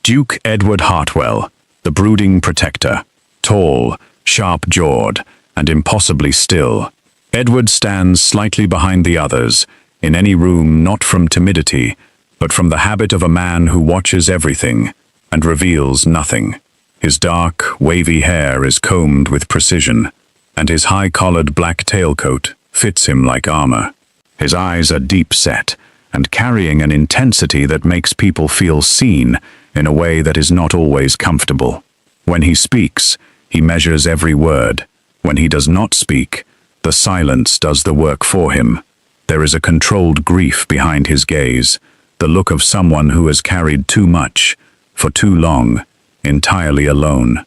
Duke Edward Hartwell, the brooding protector, tall, sharp-jawed, and impossibly still. Edward stands slightly behind the others, in any room not from timidity, but from the habit of a man who watches everything and reveals nothing. His dark, wavy hair is combed with precision, and his high-collared black tailcoat fits him like armor. His eyes are deep-set and carrying an intensity that makes people feel seen in a way that is not always comfortable. When he speaks, he measures every word. When he does not speak, the silence does the work for him. There is a controlled grief behind his gaze, the look of someone who has carried too much, for too long, entirely alone.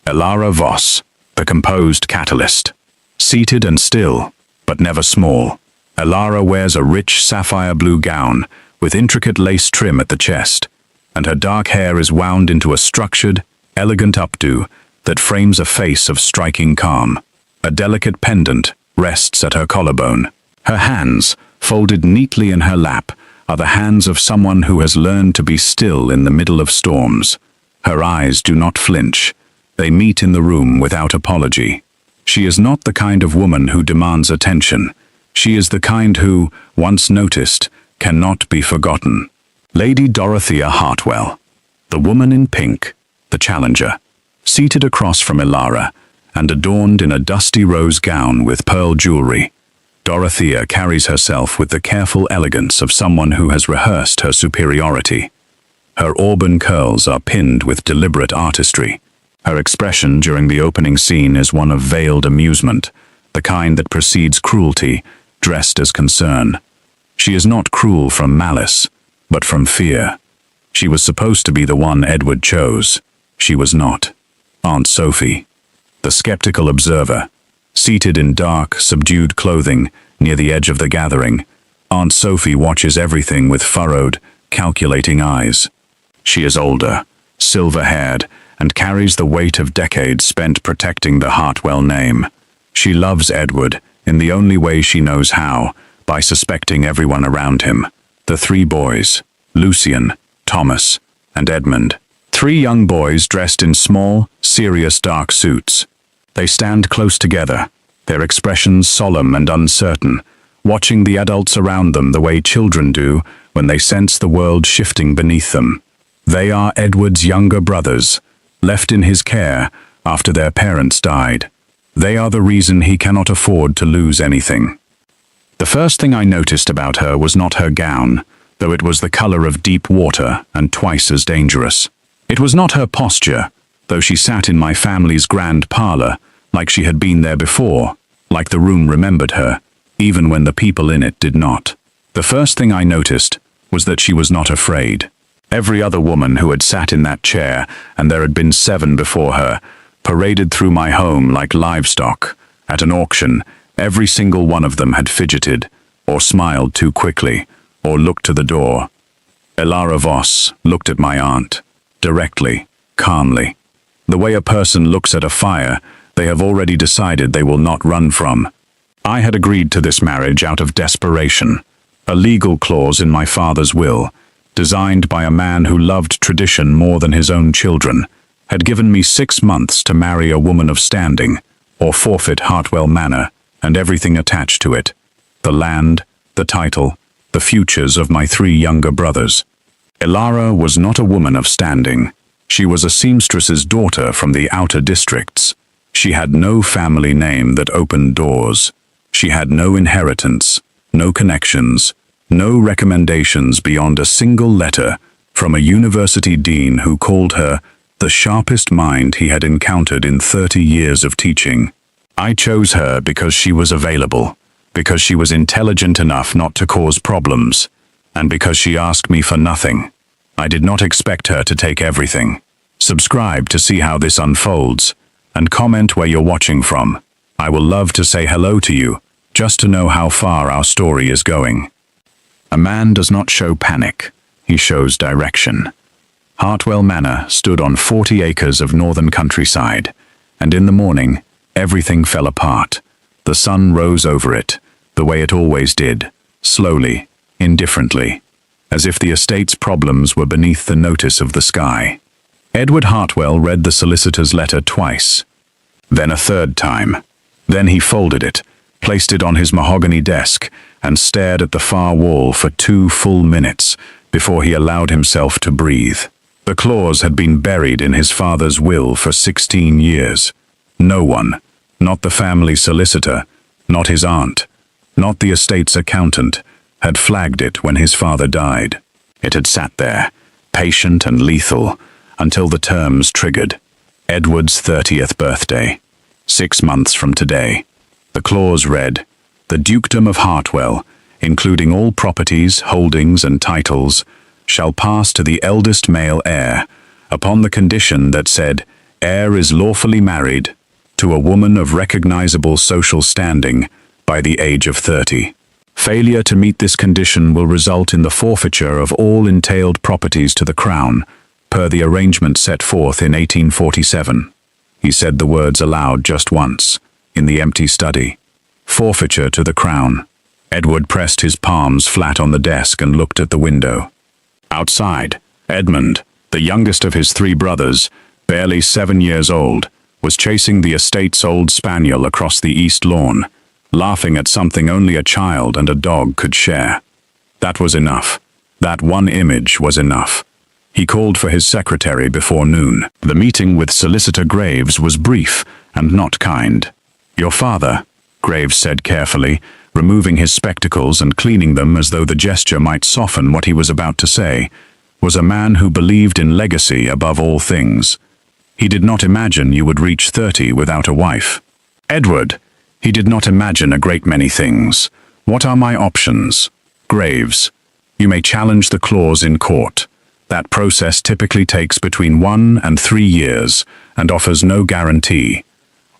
Elara Voss, the composed catalyst. Seated and still, but never small. Elara wears a rich sapphire blue gown with intricate lace trim at the chest, and her dark hair is wound into a structured, elegant updo that frames a face of striking calm. A delicate pendant rests at her collarbone. Her hands, folded neatly in her lap, are the hands of someone who has learned to be still in the middle of storms. Her eyes do not flinch. They meet in the room without apology. She is not the kind of woman who demands attention. She is the kind who, once noticed, cannot be forgotten. Lady Dorothea Hartwell, the woman in pink, the challenger, seated across from Elara and adorned in a dusty rose gown with pearl jewelry. Dorothea carries herself with the careful elegance of someone who has rehearsed her superiority. Her auburn curls are pinned with deliberate artistry. Her expression during the opening scene is one of veiled amusement, the kind that precedes cruelty, dressed as concern. She is not cruel from malice, but from fear. She was supposed to be the one Edward chose. She was not. Aunt Sophie, the skeptical observer, seated in dark, subdued clothing near the edge of the gathering, Aunt Sophie watches everything with furrowed, calculating eyes. She is older, silver-haired, and carries the weight of decades spent protecting the Hartwell name. She loves Edward in the only way she knows how, by suspecting everyone around him. The three boys, Lucian, Thomas, and Edmund. Three young boys dressed in small, serious dark suits. They stand close together, their expressions solemn and uncertain, watching the adults around them the way children do when they sense the world shifting beneath them. They are Edward's younger brothers, left in his care after their parents died. They are the reason he cannot afford to lose anything. The first thing I noticed about her was not her gown, though it was the color of deep water and twice as dangerous. It was not her posture, though she sat in my family's grand parlor, like she had been there before, like the room remembered her, even when the people in it did not. The first thing I noticed was that she was not afraid. Every other woman who had sat in that chair, and there had been 7 before her, paraded through my home like livestock. At an auction, every single one of them had fidgeted, or smiled too quickly, or looked to the door. Elara Voss looked at my aunt, directly, calmly. The way a person looks at a fire they have already decided they will not run from. I had agreed to this marriage out of desperation, a legal clause in my father's will, designed by a man who loved tradition more than his own children, had given me 6 months to marry a woman of standing, or forfeit Hartwell Manor and everything attached to it, the land, the title, the futures of my 3 younger brothers. Elara was not a woman of standing. She was a seamstress's daughter from the outer districts. She had no family name that opened doors. She had no inheritance, no connections, no recommendations beyond a single letter from a university dean who called her the sharpest mind he had encountered in 30 years of teaching. I chose her because she was available, because she was intelligent enough not to cause problems, and because she asked me for nothing. I did not expect her to take everything. Subscribe to see how this unfolds, and comment where you're watching from. I will love to say hello to you, just to know how far our story is going. A man does not show panic, he shows direction. Hartwell Manor stood on 40 acres of northern countryside, and in the morning, everything fell apart. The sun rose over it, the way it always did, slowly, indifferently. as if the estate's problems were beneath the notice of the sky. Edward Hartwell read the solicitor's letter twice, then a third time. Then he folded it, placed it on his mahogany desk, and stared at the far wall for 2 full minutes before he allowed himself to breathe. The clause had been buried in his father's will for 16 years. No one, not the family solicitor, not his aunt, not the estate's accountant, had flagged it when his father died. It had sat there, patient and lethal, until the terms triggered. Edward's 30th birthday, 6 months from today. The clause read, "The dukedom of Hartwell, including all properties, holdings, and titles, shall pass to the eldest male heir, upon the condition that said heir is lawfully married to a woman of recognizable social standing by the age of 30. Failure to meet this condition will result in the forfeiture of all entailed properties to the Crown, per the arrangement set forth in 1847. He said the words aloud just once, in the empty study. Forfeiture to the Crown. Edward pressed his palms flat on the desk and looked at the window. Outside, Edmund, the youngest of his 3 brothers, barely 7 years old, was chasing the estate's old spaniel across the east lawn, laughing at something only a child and a dog could share. That was enough. That one image was enough. He called for his secretary before noon. The meeting with Solicitor Graves was brief and not kind. "Your father," Graves said carefully, removing his spectacles and cleaning them as though the gesture might soften what he was about to say, was a man who believed in legacy above all things. He did not imagine you would reach 30 without a wife. "Edward, he did not imagine a great many things. What are my options?" "Graves, you may challenge the clause in court. That process typically takes between 1 and 3 years and offers no guarantee.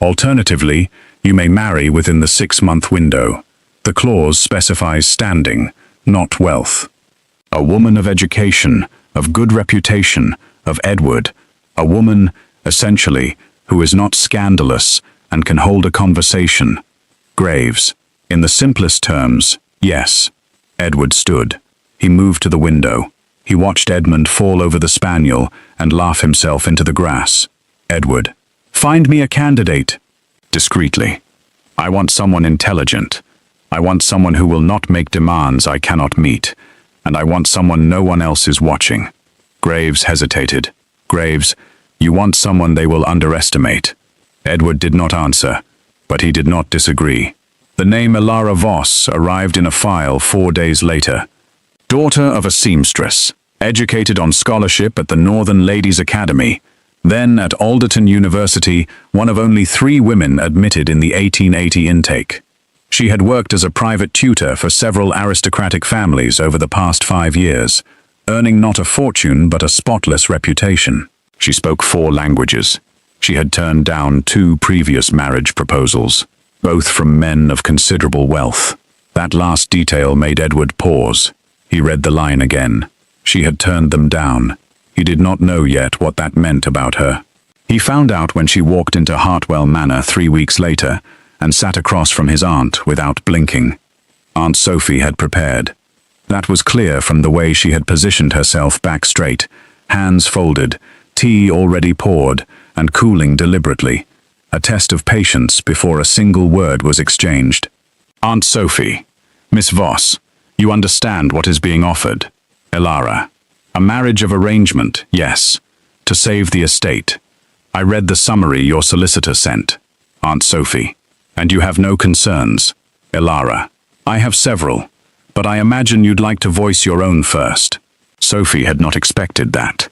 Alternatively, you may marry within the 6-month window. The clause specifies standing, not wealth. A woman of education, of good reputation, of Edward, a woman, essentially, who is not scandalous and can hold a conversation." Graves, in the simplest terms, yes. Edward stood. He moved to the window. He watched Edmund fall over the spaniel and laugh himself into the grass. "Edward, find me a candidate." Discreetly. "I want someone intelligent. I want someone who will not make demands I cannot meet. And I want someone no one else is watching." Graves hesitated. "Graves, you want someone they will underestimate." Edward did not answer, but he did not disagree. The name Elara Voss arrived in a file 4 days later. Daughter of a seamstress, educated on scholarship at the Northern Ladies' Academy, then at Alderton University, one of only 3 women admitted in the 1880 intake. She had worked as a private tutor for several aristocratic families over the past 5 years, earning not a fortune but a spotless reputation. She spoke 4 languages. She had turned down 2 previous marriage proposals, both from men of considerable wealth. That last detail made Edward pause. He read the line again. She had turned them down. He did not know yet what that meant about her. He found out when she walked into Hartwell Manor 3 weeks later and sat across from his aunt without blinking. Aunt Sophie had prepared. That was clear from the way she had positioned herself back straight, hands folded, tea already poured and cooling deliberately, a test of patience before a single word was exchanged. "Aunt Sophie, Miss Voss, you understand what is being offered. Elara, a marriage of arrangement, yes, to save the estate. I read the summary your solicitor sent. Aunt Sophie, and you have no concerns. Elara, I have several, but I imagine you'd like to voice your own first." Sophie had not expected that.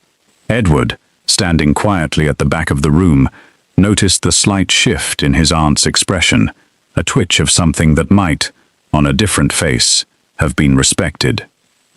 Edward, standing quietly at the back of the room, noticed the slight shift in his aunt's expression, a twitch of something that might, on a different face, have been respected.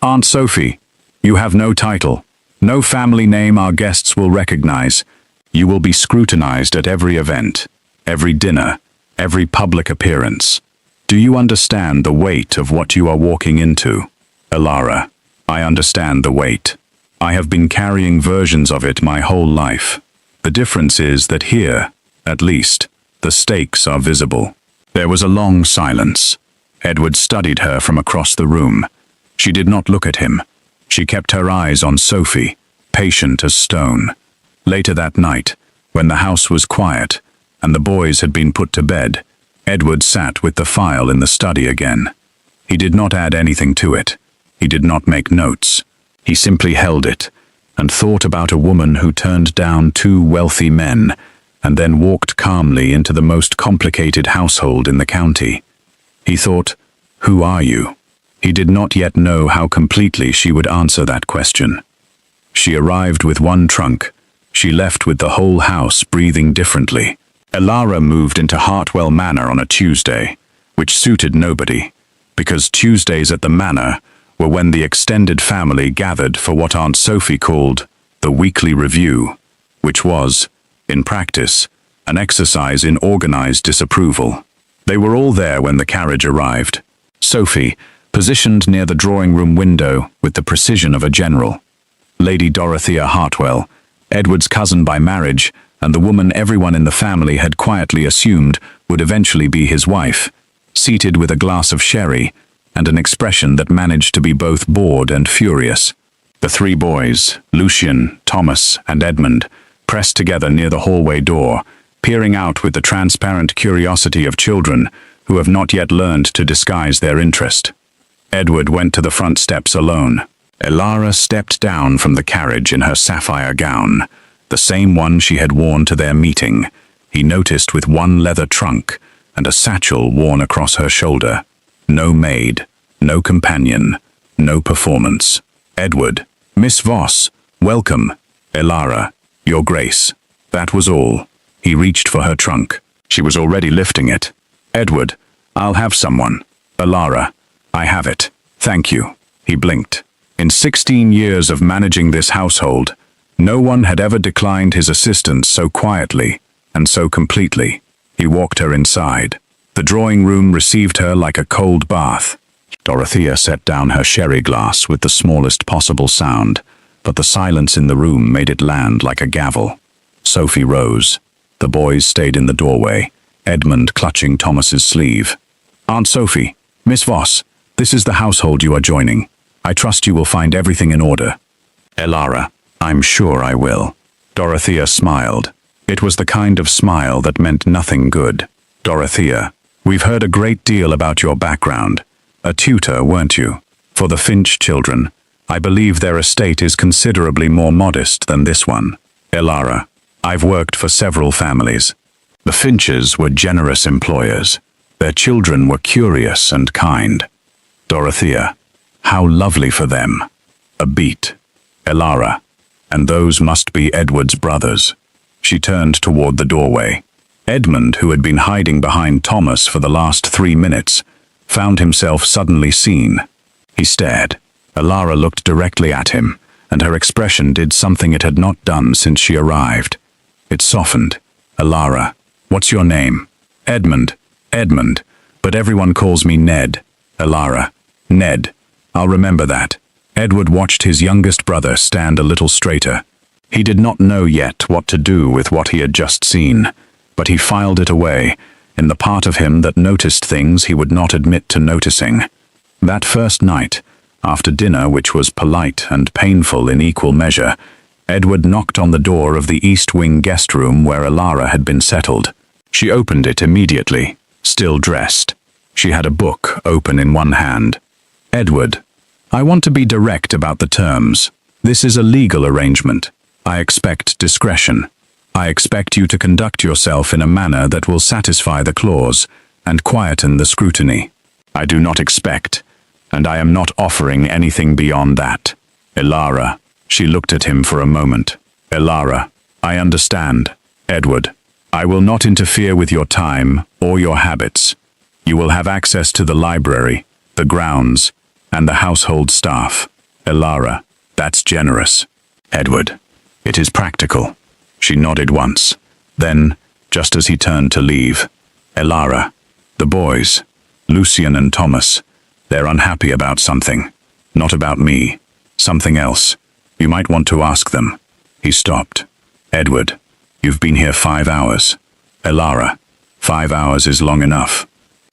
"Aunt Sophie, you have no title, no family name our guests will recognize. You will be scrutinized at every event, every dinner, every public appearance. Do you understand the weight of what you are walking into?" "Elara, I understand the weight. I have been carrying versions of it my whole life. The difference is that here, at least, the stakes are visible." There was a long silence. Edward studied her from across the room. She did not look at him. She kept her eyes on Sophie, patient as stone. Later that night, when the house was quiet and the boys had been put to bed, Edward sat with the file in the study again. He did not add anything to it. He did not make notes. He simply held it and thought about a woman who turned down two wealthy men and then walked calmly into the most complicated household in the county. He thought, "Who are you?" He did not yet know how completely she would answer that question. She arrived with one trunk. She left with the whole house breathing differently. Elara moved into Hartwell Manor on a Tuesday, which suited nobody, because Tuesdays at the manor were when the extended family gathered for what Aunt Sophie called the weekly review, which was, in practice, an exercise in organized disapproval. They were all there when the carriage arrived. Sophie, positioned near the drawing-room window with the precision of a general. Lady Dorothea Hartwell, Edward's cousin by marriage, and the woman everyone in the family had quietly assumed would eventually be his wife, seated with a glass of sherry and an expression that managed to be both bored and furious. The three boys, Lucian, Thomas, and Edmund, pressed together near the hallway door, peering out with the transparent curiosity of children who have not yet learned to disguise their interest. Edward went to the front steps alone. Elara stepped down from the carriage in her sapphire gown, the same one she had worn to their meeting. He noticed with one leather trunk and a satchel worn across her shoulder. No maid, no companion, no performance. Edward, "Miss Voss, welcome." Elara, "Your Grace." That was all. He reached for her trunk. She was already lifting it. Edward, "I'll have someone." Elara, "I have it. Thank you." He blinked. In 16 years of managing this household, no one had ever declined his assistance so quietly and so completely. He walked her inside. The drawing room received her like a cold bath. Dorothea set down her sherry glass with the smallest possible sound, but the silence in the room made it land like a gavel. Sophie rose. The boys stayed in the doorway, Edmund clutching Thomas's sleeve. "Aunt Sophie, Miss Voss, this is the household you are joining. I trust you will find everything in order." Elara, "I'm sure I will." Dorothea smiled. It was the kind of smile that meant nothing good. Dorothea, "We've heard a great deal about your background. A tutor, weren't you? For the Finch children. I believe their estate is considerably more modest than this one." Elara, "I've worked for several families. The Finches were generous employers. Their children were curious and kind." Dorothea, "How lovely for them." A beat. Elara, "And those must be Edward's brothers." She turned toward the doorway. Edmund, who had been hiding behind Thomas for the last 3 minutes, found himself suddenly seen. He stared. Elara looked directly at him, and her expression did something it had not done since she arrived. It softened. "Elara, what's your name?" "Edmund." "Edmund, but everyone calls me Ned." Elara, "Ned. I'll remember that." Edward watched his youngest brother stand a little straighter. He did not know yet what to do with what he had just seen, but he filed it away, in the part of him that noticed things he would not admit to noticing. That first night, after dinner which was polite and painful in equal measure, Edward knocked on the door of the East Wing guest room where Elara had been settled. She opened it immediately, still dressed. She had a book open in one hand. "Edward, I want to be direct about the terms. This is a legal arrangement. I expect discretion. I expect you to conduct yourself in a manner that will satisfy the clause and quieten the scrutiny. I do not expect, and I am not offering anything beyond that." Elara, she looked at him for a moment. Elara, "I understand. Edward, I will not interfere with your time or your habits. You will have access to the library, the grounds, and the household staff." Elara, "That's generous." Edward, "It is practical." She nodded once. Then, just as he turned to leave, Elara, "The boys, Lucian and Thomas, they're unhappy about something. Not about me. Something else. You might want to ask them." He stopped. "Edward, you've been here 5 hours." Elara, 5 hours is long enough."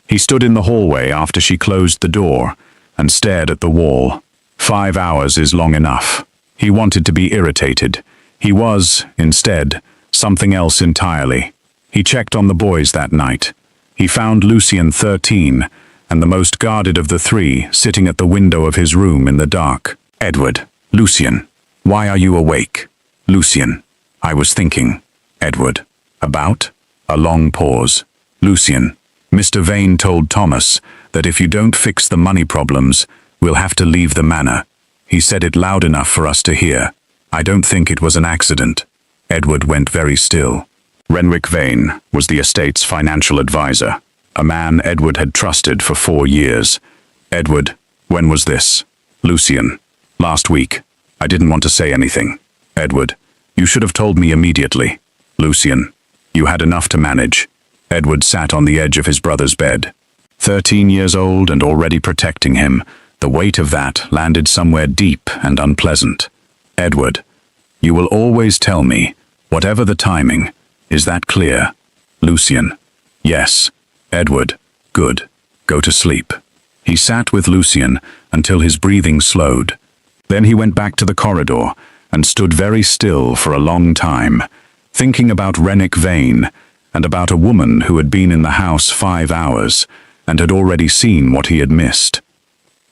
He stood in the hallway after she closed the door and stared at the wall. 5 hours is long enough. He wanted to be irritated. He was, instead, something else entirely. He checked on the boys that night. He found Lucien 13, and the most guarded of the three, sitting at the window of his room in the dark. Edward. Lucien. Why are you awake? Lucien. I was thinking. Edward. About? A long pause. Lucien. Mr. Vane told Thomas that if you don't fix the money problems, we'll have to leave the manor. He said it loud enough for us to hear. I don't think it was an accident. Edward went very still. Renwick Vane was the estate's financial advisor, a man Edward had trusted for 4 years. Edward, when was this? Lucien. Last week. I didn't want to say anything. Edward. You should have told me immediately. Lucien. You had enough to manage. Edward sat on the edge of his brother's bed. 13 years old and already protecting him, the weight of that landed somewhere deep and unpleasant. Edward. You will always tell me, whatever the timing. Is that clear? Lucien. Yes. Edward. Good. Go to sleep. He sat with Lucien until his breathing slowed. Then he went back to the corridor and stood very still for a long time, thinking about Renwick Vane and about a woman who had been in the house 5 hours and had already seen what he had missed.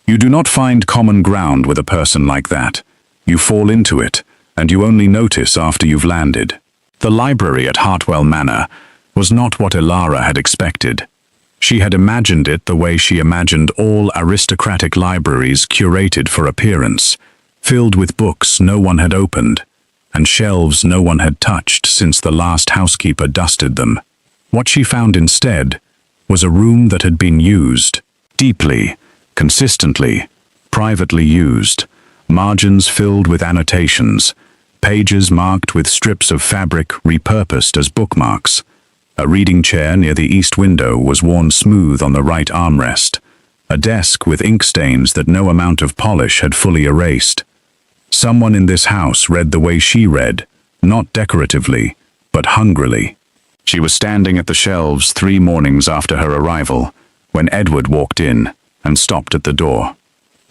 You do not find common ground with a person like that. You fall into it, and you only notice after you've landed. The library at Hartwell Manor was not what Elara had expected. She had imagined it the way she imagined all aristocratic libraries curated for appearance, filled with books no one had opened, and shelves no one had touched since the last housekeeper dusted them. What she found instead was a room that had been used, deeply, consistently, privately used, margins filled with annotations, pages marked with strips of fabric repurposed as bookmarks. A reading chair near the east window was worn smooth on the right armrest, a desk with ink stains that no amount of polish had fully erased. Someone in this house read the way she read, not decoratively, but hungrily. She was standing at the shelves 3 mornings after her arrival, when Edward walked in and stopped at the door.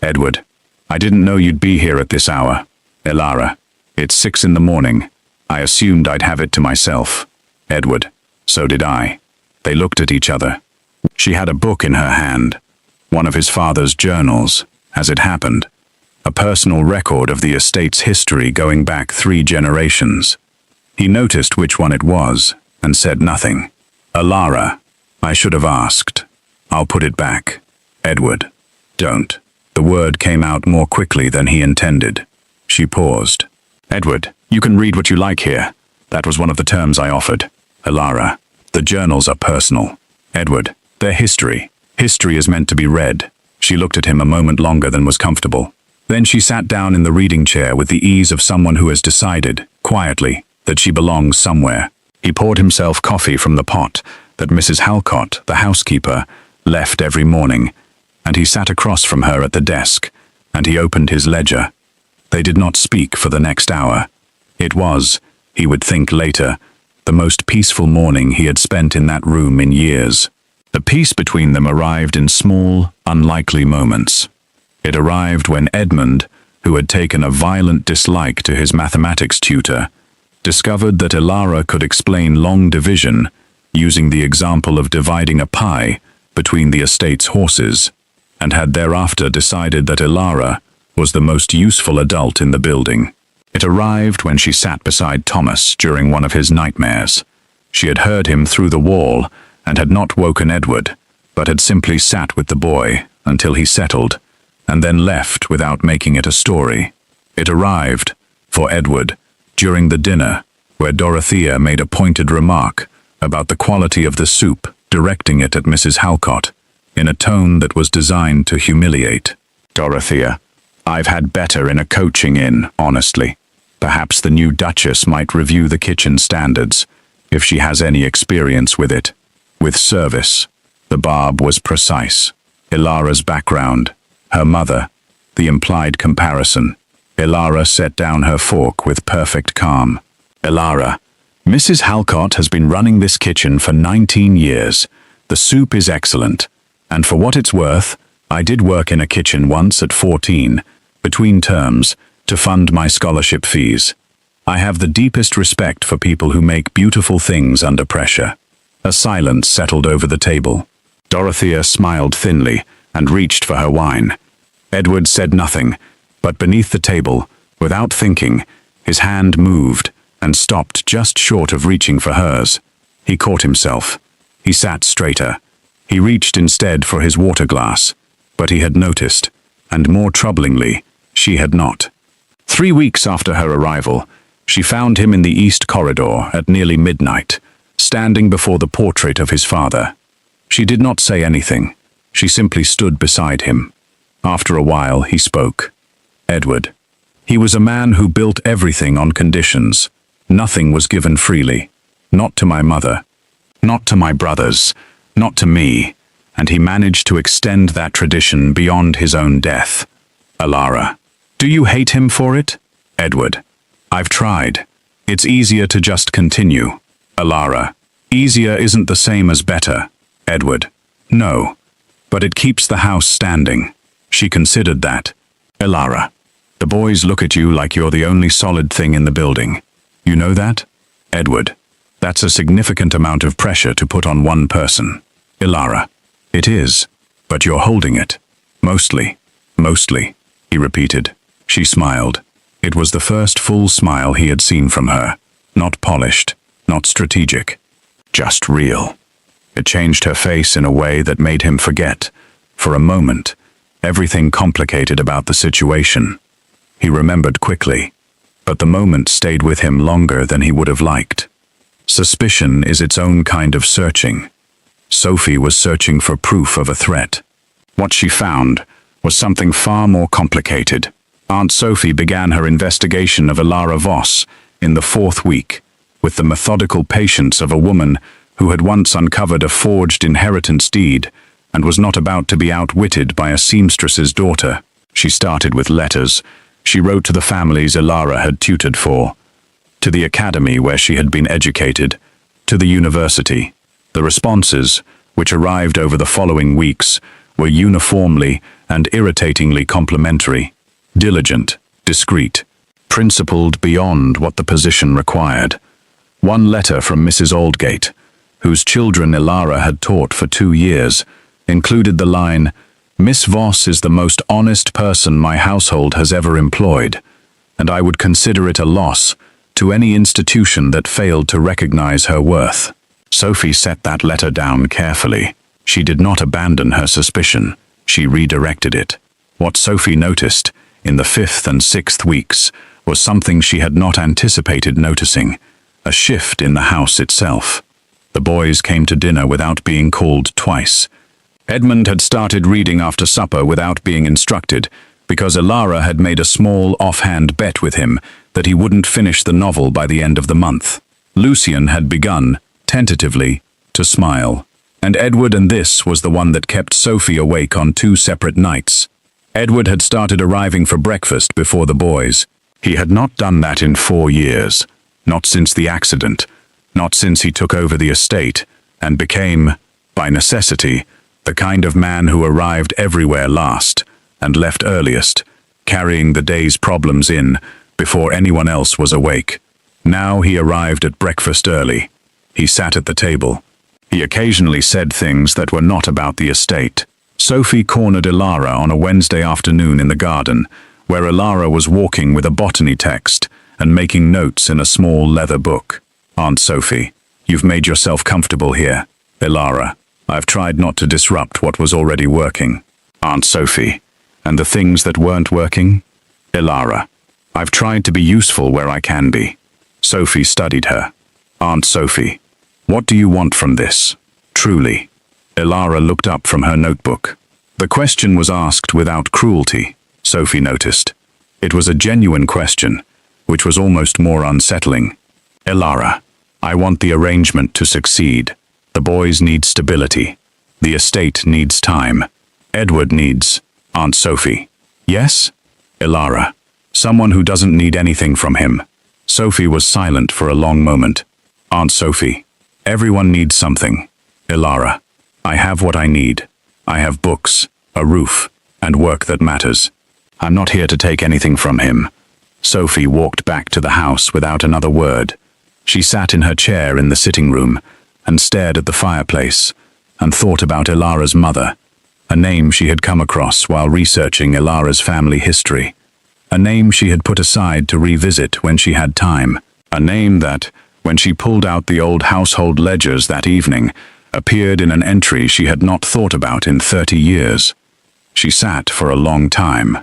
Edward, I didn't know you'd be here at this hour. Elara, it's 6 in the morning. I assumed I'd have it to myself. Edward, so did I. They looked at each other. She had a book in her hand, one of his father's journals, as it happened, a personal record of the estate's history going back 3 generations. He noticed which one it was and said nothing. Elara, I should have asked. I'll put it back. Edward, don't. The word came out more quickly than he intended. She paused. Edward, you can read what you like here. That was one of the terms I offered. Elara, the journals are personal. Edward, they're history. History is meant to be read. She looked at him a moment longer than was comfortable. Then she sat down in the reading chair with the ease of someone who has decided, quietly, that she belongs somewhere. He poured himself coffee from the pot that Mrs. Halcott, the housekeeper, left every morning, and he sat across from her at the desk, and he opened his ledger. They did not speak for the next hour. It was, he would think later, the most peaceful morning he had spent in that room in years. The peace between them arrived in small, unlikely moments. It arrived when Edmund, who had taken a violent dislike to his mathematics tutor, discovered that Elara could explain long division using the example of dividing a pie between the estate's horses, and had thereafter decided that Elara was the most useful adult in the building. It arrived when she sat beside Thomas during one of his nightmares. She had heard him through the wall and had not woken Edward, but had simply sat with the boy until he settled, and then left without making it a story. It arrived, for Edward, during the dinner, where Dorothea made a pointed remark about the quality of the soup, directing it at Mrs. Halcott, in a tone that was designed to humiliate. Dorothea, I've had better in a coaching in, honestly. Perhaps the new Duchess might review the kitchen standards, if she has any experience with it. With service. The barb was precise. Elara's background, her mother, the implied comparison. Elara set down her fork with perfect calm. Elara, Mrs. Halcott has been running this kitchen for 19 years. The soup is excellent, and for what it's worth, I did work in a kitchen once at 14, between terms, to fund my scholarship fees. I have the deepest respect for people who make beautiful things under pressure. A silence settled over the table. Dorothea smiled thinly and reached for her wine. Edward said nothing, but beneath the table, without thinking, his hand moved and stopped just short of reaching for hers. He caught himself. He sat straighter. He reached instead for his water glass, but he had noticed, and more troublingly, she had not. 3 weeks after her arrival, she found him in the east corridor at nearly midnight, standing before the portrait of his father. She did not say anything. She simply stood beside him. After a while, he spoke. Edward. He was a man who built everything on conditions. Nothing was given freely. Not to my mother. Not to my brothers. Not to me. And he managed to extend that tradition beyond his own death. Alara. Do you hate him for it? Edward. I've tried. It's easier to just continue. Alara. Easier isn't the same as better. Edward. No. But it keeps the house standing. She considered that. Alara. The boys look at you like you're the only solid thing in the building. You know that? Edward. That's a significant amount of pressure to put on one person. Alara. It is. But you're holding it. Mostly. Mostly, he repeated. She smiled. It was the first full smile he had seen from her. Not polished. Not strategic. Just real. It changed her face in a way that made him forget, for a moment, everything complicated about the situation. He remembered quickly, but the moment stayed with him longer than he would have liked. Suspicion is its own kind of searching. Sophie was searching for proof of a threat. What she found was something far more complicated. Aunt Sophie began her investigation of Alara Voss in the 4th week, with the methodical patience of a woman who had once uncovered a forged inheritance deed and was not about to be outwitted by a seamstress's daughter. She started with letters. She wrote to the families Alara had tutored for, to the academy where she had been educated, to the university. The responses, which arrived over the following weeks, were uniformly and irritatingly complimentary, diligent, discreet, principled beyond what the position required. One letter from Mrs. Aldgate, whose children Alara had taught for 2 years, included the line, "Miss Voss is the most honest person my household has ever employed, and I would consider it a loss to any institution that failed to recognize her worth." Sophie set that letter down carefully. She did not abandon her suspicion. She redirected it. What Sophie noticed in the 5th and 6th weeks was something she had not anticipated noticing, a shift in the house itself. The boys came to dinner without being called twice. Edmund had started reading after supper without being instructed, because Alara had made a small offhand bet with him that he wouldn't finish the novel by the end of the month. Lucian had begun, tentatively, to smile, and Edward, and this was the one that kept Sophie awake on 2 separate nights. Edward had started arriving for breakfast before the boys. He had not done that in 4 years, not since the accident, not since he took over the estate, and became, by necessity, the kind of man who arrived everywhere last, and left earliest, carrying the day's problems in before anyone else was awake. Now he arrived at breakfast early. He sat at the table. He occasionally said things that were not about the estate. Sophie cornered Alara on a Wednesday afternoon in the garden, where Alara was walking with a botany text and making notes in a small leather book. "Aunt Sophie, you've made yourself comfortable here." Alara, "I've tried not to disrupt what was already working." Aunt Sophie, "And the things that weren't working?" Alara, "I've tried to be useful where I can be." Sophie studied her. "Aunt Sophie, what do you want from this? Truly?" Alara looked up from her notebook. The question was asked without cruelty, Sophie noticed. It was a genuine question, which was almost more unsettling. "Alara, I want the arrangement to succeed. The boys need stability. The estate needs time. Edward needs..." Aunt Sophie, "Yes?" Alara, "Someone who doesn't need anything from him." Sophie was silent for a long moment. "Aunt Sophie, everyone needs something." Alara, "I have what I need. I have books, a roof, and work that matters." I'm not here to take anything from him. Sophie walked back to the house without another word. She sat in her chair in the sitting room and stared at the fireplace and thought about Ilara's mother, a name she had come across while researching Ilara's family history, a name she had put aside to revisit when she had time, a name that, when she pulled out the old household ledgers that evening, appeared in an entry she had not thought about in 30 years. She sat for a long time.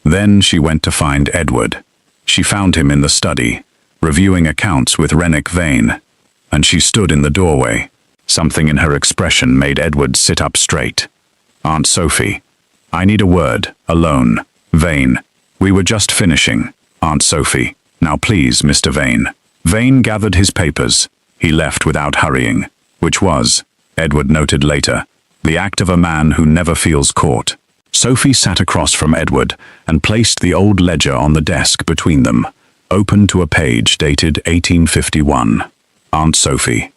Then she went to find Edward. She found him in the study, reviewing accounts with Renwick Vane, and she stood in the doorway. Something in her expression made Edward sit up straight. Aunt Sophie, I need a word, alone. Vane, we were just finishing. Aunt Sophie, now please, Mr. Vane. Vane gathered his papers. He left without hurrying, which was, Edward noted later, the act of a man who never feels caught. Sophie sat across from Edward and placed the old ledger on the desk between them, open to a page dated 1851. Aunt Sophie.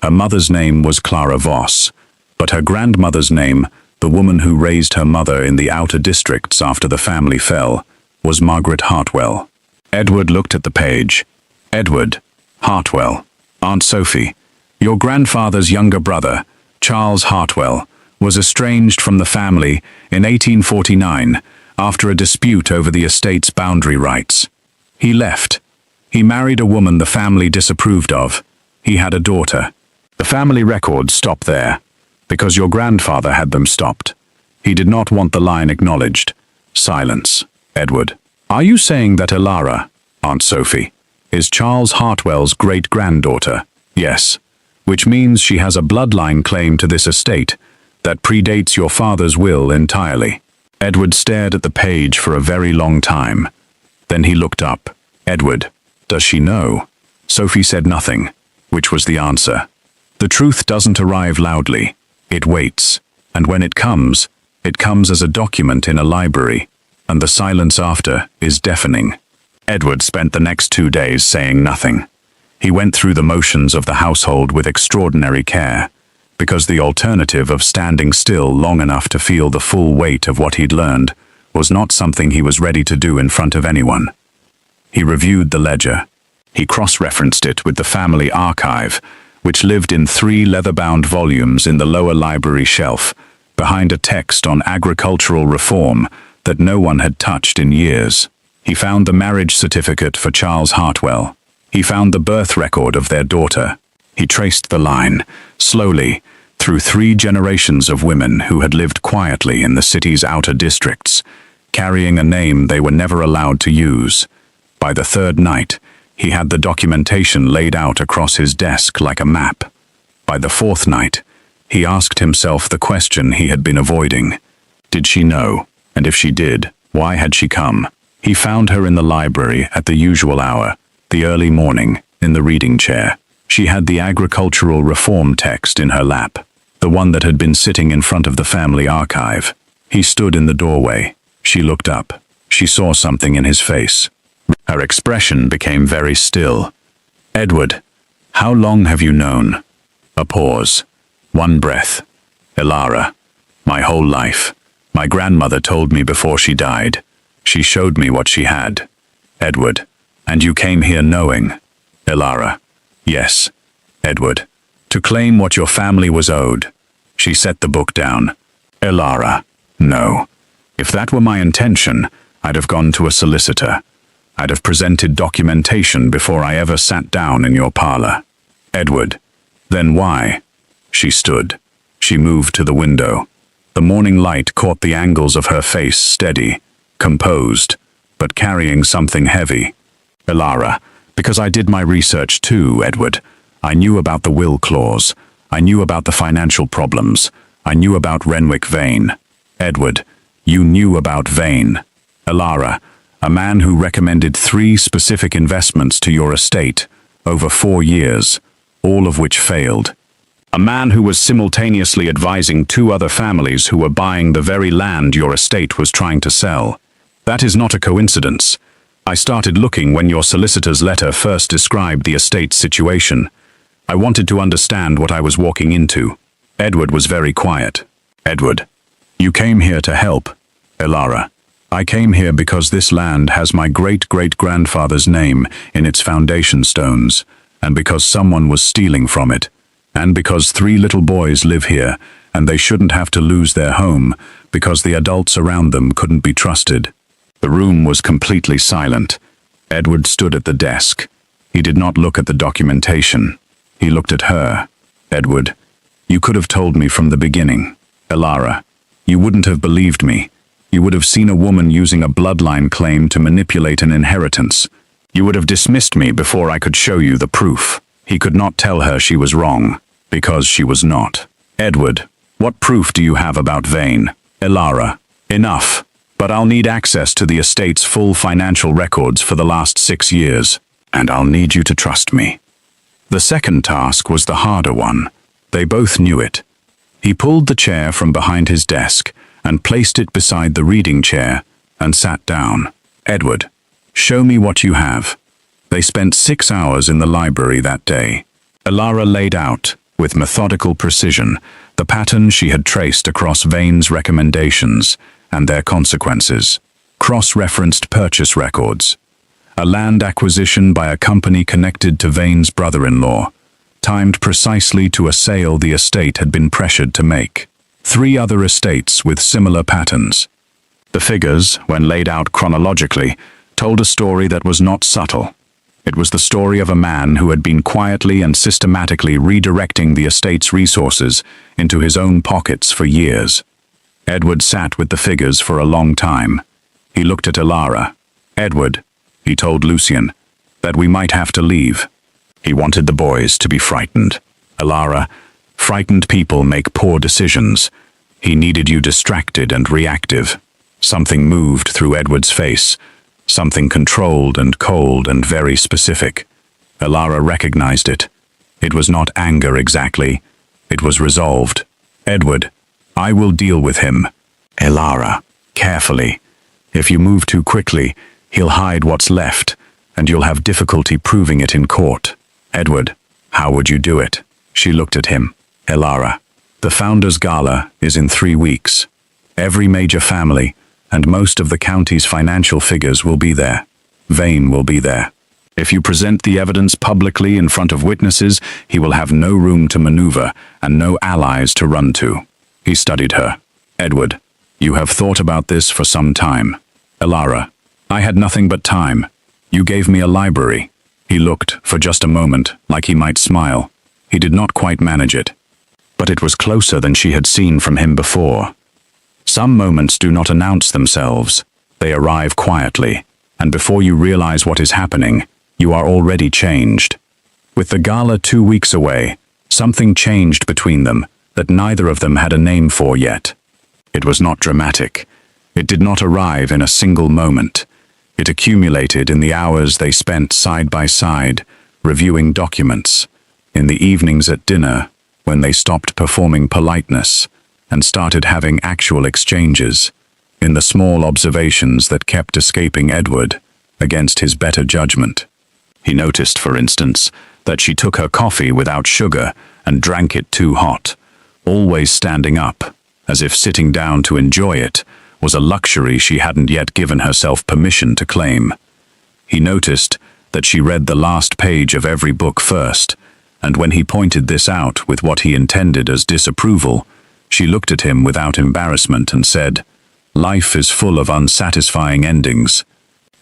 Her mother's name was Clara Voss, but her grandmother's name, the woman who raised her mother in the outer districts after the family fell, was Margaret Hartwell. Edward looked at the page. Edward Hartwell. Aunt Sophie, your grandfather's younger brother, Charles Hartwell, was estranged from the family in 1849 after a dispute over the estate's boundary rights. He left. He married a woman the family disapproved of. He had a daughter. The family records stop there, because your grandfather had them stopped. He did not want the line acknowledged. Silence. Edward. Are you saying that Ilara, Aunt Sophie, is Charles Hartwell's great-granddaughter? Yes. Which means she has a bloodline claim to this estate that predates your father's will entirely. Edward stared at the page for a very long time. Then he looked up. Edward, does she know? Sophie said nothing, which was the answer. The truth doesn't arrive loudly. It waits, and when it comes as a document in a library, and the silence after is deafening. Edward spent the next 2 days saying nothing. He went through the motions of the household with extraordinary care, because the alternative of standing still long enough to feel the full weight of what he'd learned was not something he was ready to do in front of anyone. He reviewed the ledger. He cross-referenced it with the family archive, which lived in 3 leather-bound volumes in the lower library shelf, behind a text on agricultural reform that no one had touched in years. He found the marriage certificate for Charles Hartwell. He found the birth record of their daughter. He traced the line, slowly, through 3 generations of women who had lived quietly in the city's outer districts, carrying a name they were never allowed to use. By the 3rd night, he had the documentation laid out across his desk like a map. By the 4th night, he asked himself the question he had been avoiding. Did she know? And if she did, why had she come? He found her in the library at the usual hour, the early morning, in the reading chair. She had the agricultural reform text in her lap, the one that had been sitting in front of the family archive. He stood in the doorway. She looked up. She saw something in his face. Her expression became very still. Edward, how long have you known? A pause. 1 breath. Ilara, my whole life. My grandmother told me before she died. She showed me what she had. Edward, and you came here knowing? Ilara, yes. Edward, to claim what your family was owed. She set the book down. Ilara, no. If that were my intention, I'd have gone to a solicitor. I'd have presented documentation before I ever sat down in your parlor. Edward, then why? She stood. She moved to the window. The morning light caught the angles of her face steady, composed, but carrying something heavy. Ilara, because I did my research too, Edward. I knew about the will clause. I knew about the financial problems. I knew about Renwick Vane. Edward, you knew about Vane. Ilara, a man who recommended 3 specific investments to your estate over 4 years, all of which failed. A man who was simultaneously advising 2 other families who were buying the very land your estate was trying to sell. That is not a coincidence. I started looking when your solicitor's letter first described the estate's situation. I wanted to understand what I was walking into. Edward was very quiet. Edward, you came here to help. Ilara, I came here because this land has my great-great-grandfather's name in its foundation stones, and because someone was stealing from it, and because 3 little boys live here, and they shouldn't have to lose their home because the adults around them couldn't be trusted." The room was completely silent. Edward stood at the desk. He did not look at the documentation. He looked at her. "Edward, you could have told me from the beginning. Elara, you wouldn't have believed me. You would have seen a woman using a bloodline claim to manipulate an inheritance. You would have dismissed me before I could show you the proof." He could not tell her she was wrong, because she was not. "Edward, what proof do you have about Vane?" "Elara, enough. But I'll need access to the estate's full financial records for the last 6 years, and I'll need you to trust me." The second task was the harder one. They both knew it. He pulled the chair from behind his desk and placed it beside the reading chair and sat down. "Edward, show me what you have." They spent 6 hours in the library that day. Elara laid out, with methodical precision, the pattern she had traced across Vane's recommendations and their consequences. Cross-referenced purchase records. A land acquisition by a company connected to Vane's brother-in-law, timed precisely to a sale the estate had been pressured to make. 3 other estates with similar patterns. The figures, when laid out chronologically, told a story that was not subtle. It was the story of a man who had been quietly and systematically redirecting the estate's resources into his own pockets for years. Edward sat with the figures for a long time. He looked at Elara. "Edward," he told Lucien, "that we might have to leave." He wanted the boys to be frightened. "Elara, frightened people make poor decisions. He needed you distracted and reactive." Something moved through Edward's face. Something controlled and cold and very specific. Elara recognized it. It was not anger exactly. It was resolved. "Edward, I will deal with him." "Elara, carefully. If you move too quickly, he'll hide what's left, and you'll have difficulty proving it in court." "Edward, how would you do it?" She looked at him. "Elara, the Founders' Gala is in 3 weeks. Every major family and most of the county's financial figures will be there. Vane will be there. If you present the evidence publicly in front of witnesses, he will have no room to maneuver and no allies to run to." He studied her. "Edward, you have thought about this for some time." "Elara, I had nothing but time. You gave me a library." He looked, for just a moment, like he might smile. He did not quite manage it. But it was closer than she had seen from him before. Some moments do not announce themselves. They arrive quietly, and before you realize what is happening, you are already changed. With the gala 2 weeks away, something changed between them that neither of them had a name for yet. It was not dramatic. It did not arrive in a single moment. It accumulated in the hours they spent side by side, reviewing documents, in the evenings at dinner, when they stopped performing politeness and started having actual exchanges, in the small observations that kept escaping Edward against his better judgment. He noticed, for instance, that she took her coffee without sugar and drank it too hot, always standing up, as if sitting down to enjoy it was a luxury she hadn't yet given herself permission to claim. He noticed that she read the last page of every book first, and when he pointed this out with what he intended as disapproval, she looked at him without embarrassment and said, "Life is full of unsatisfying endings.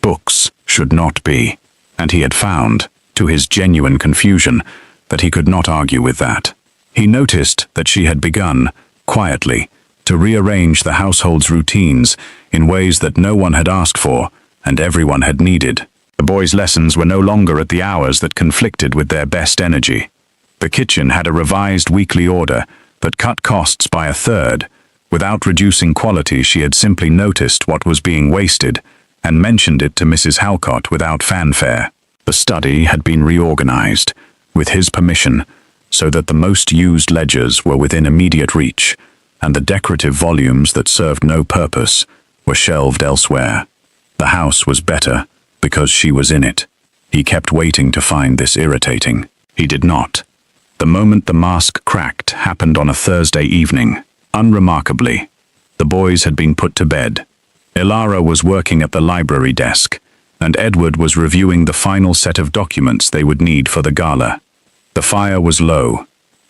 Books should not be." And he had found, to his genuine confusion, that he could not argue with that. He noticed that she had begun, quietly, to rearrange the household's routines in ways that no one had asked for and everyone had needed. The boys' lessons were no longer at the hours that conflicted with their best energy. The kitchen had a revised weekly order that cut costs by 1/3. Without reducing quality, she had simply noticed what was being wasted and mentioned it to Mrs. Halcott without fanfare. The study had been reorganized, with his permission, so that the most used ledgers were within immediate reach, and the decorative volumes that served no purpose were shelved elsewhere. The house was better because she was in it. He kept waiting to find this irritating. He did not. The moment the mask cracked happened on a Thursday evening. Unremarkably, the boys had been put to bed. Ilara was working at the library desk, and Edward was reviewing the final set of documents they would need for the gala. The fire was low.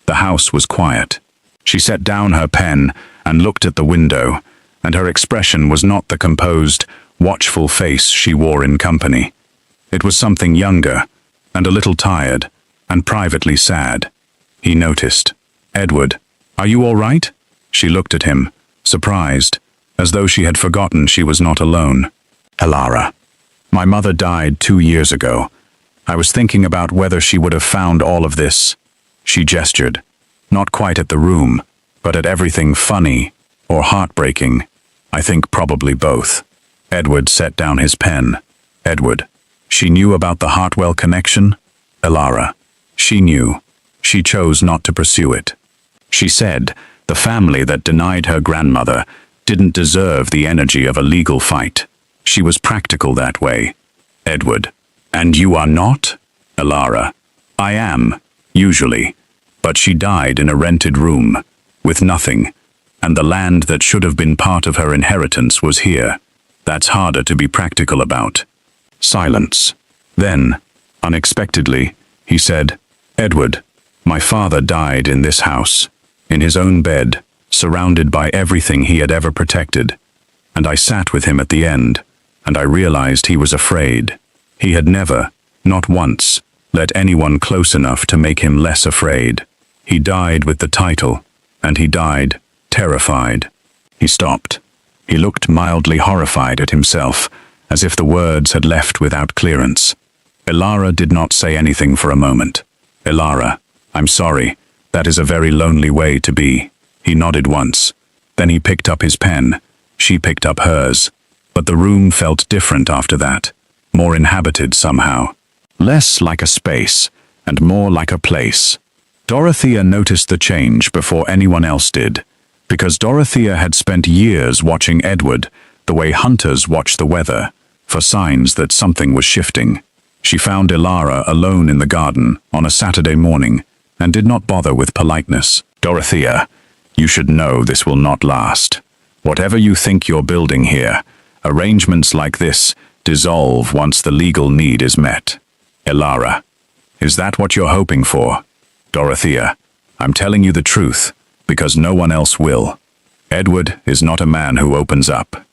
The house was quiet. She set down her pen and looked at the window, and her expression was not the composed, watchful face she wore in company. It was something younger, and a little tired, and privately sad. He noticed. "Edward, are you all right?" She looked at him, surprised, as though she had forgotten she was not alone. "Ilara, my mother died 2 years ago. I was thinking about whether she would have found all of this." She gestured, not quite at the room, but at everything funny or heartbreaking. "I think probably both." Edward set down his pen. "Edward, she knew about the Hartwell connection?" "Ilara, she knew. She chose not to pursue it. She said the family that denied her grandmother didn't deserve the energy of a legal fight. She was practical that way." Edward, "And you are not?" "Ilara, I am, usually. But she died in a rented room, with nothing, and the land that should have been part of her inheritance was here. That's harder to be practical about." Silence. Then, unexpectedly, he said, "Edward, my father died in this house, in his own bed, surrounded by everything he had ever protected. And I sat with him at the end, and I realized he was afraid. He had never, not once, let anyone close enough to make him less afraid. He died with the title, and he died terrified." He stopped. He looked mildly horrified at himself, as if the words had left without clearance. Ilara did not say anything for a moment. "Ilara, I'm sorry. That is a very lonely way to be." He nodded once. Then he picked up his pen. She picked up hers. But the room felt different after that, more inhabited somehow. Less like a space, and more like a place. Dorothea noticed the change before anyone else did, because Dorothea had spent years watching Edward the way hunters watch the weather, for signs that something was shifting. She found Ilara alone in the garden on a Saturday morning, and did not bother with politeness. "Dorothea, you should know this will not last. Whatever you think you're building here, arrangements like this dissolve once the legal need is met." "Ilara, is that what you're hoping for?" "Dorothea, I'm telling you the truth, because no one else will. Edward is not a man who opens up.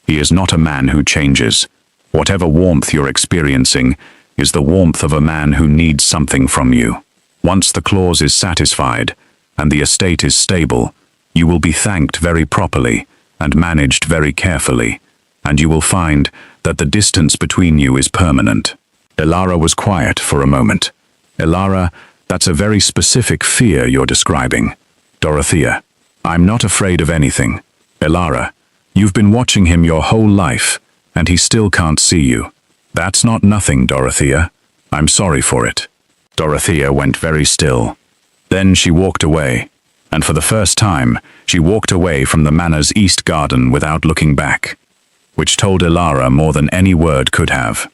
He is not a man who changes. Whatever warmth you're experiencing is the warmth of a man who needs something from you. Once the clause is satisfied, and the estate is stable, you will be thanked very properly, and managed very carefully, and you will find that the distance between you is permanent." Ilara was quiet for a moment. "Ilara, that's a very specific fear you're describing." "Dorothea, I'm not afraid of anything. Ilara, you've been watching him your whole life, and he still can't see you. That's not nothing, Dorothea. I'm sorry for it." Dorothea went very still. Then she walked away, and for the first time, she walked away from the manor's east garden without looking back, which told Ilara more than any word could have.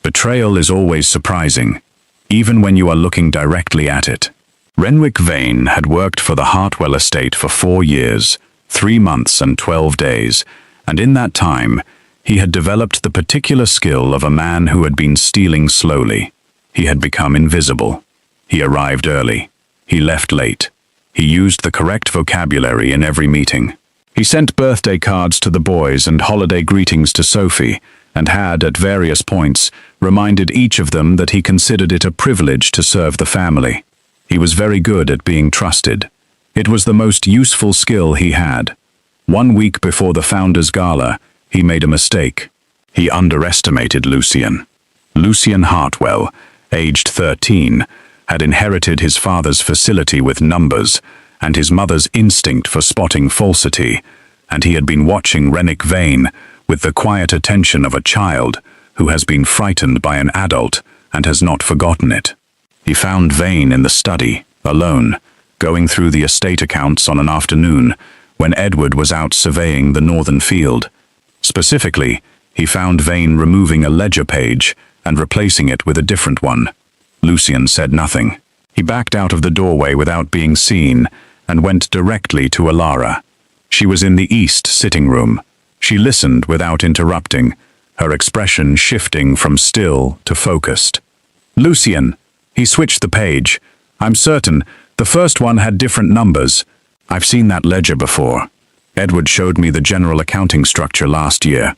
Betrayal is always surprising, even when you are looking directly at it. Renwick Vane had worked for the Hartwell estate for 4 years, 3 months and 12 days, and in that time, he had developed the particular skill of a man who had been stealing slowly. He had become invisible. He arrived early. He left late. He used the correct vocabulary in every meeting. He sent birthday cards to the boys and holiday greetings to Sophie, and had, at various points, reminded each of them that he considered it a privilege to serve the family. He was very good at being trusted. It was the most useful skill he had. 1 week before the Founders' Gala, he made a mistake. He underestimated Lucian. Lucian Hartwell, aged 13, had inherited his father's facility with numbers and his mother's instinct for spotting falsity, and he had been watching Renwick Vane with the quiet attention of a child who has been frightened by an adult and has not forgotten it. He found Vane in the study, alone, going through the estate accounts on an afternoon when Edward was out surveying the northern field. Specifically, he found Vane removing a ledger page and replacing it with a different one. Lucian said nothing. He backed out of the doorway without being seen and went directly to Ilara. She was in the east sitting room, She listened without interrupting, her expression shifting from still to focused. Lucian. He switched the page. I'm certain the first one had different numbers. I've seen that ledger before. Edward showed me the general accounting structure last year.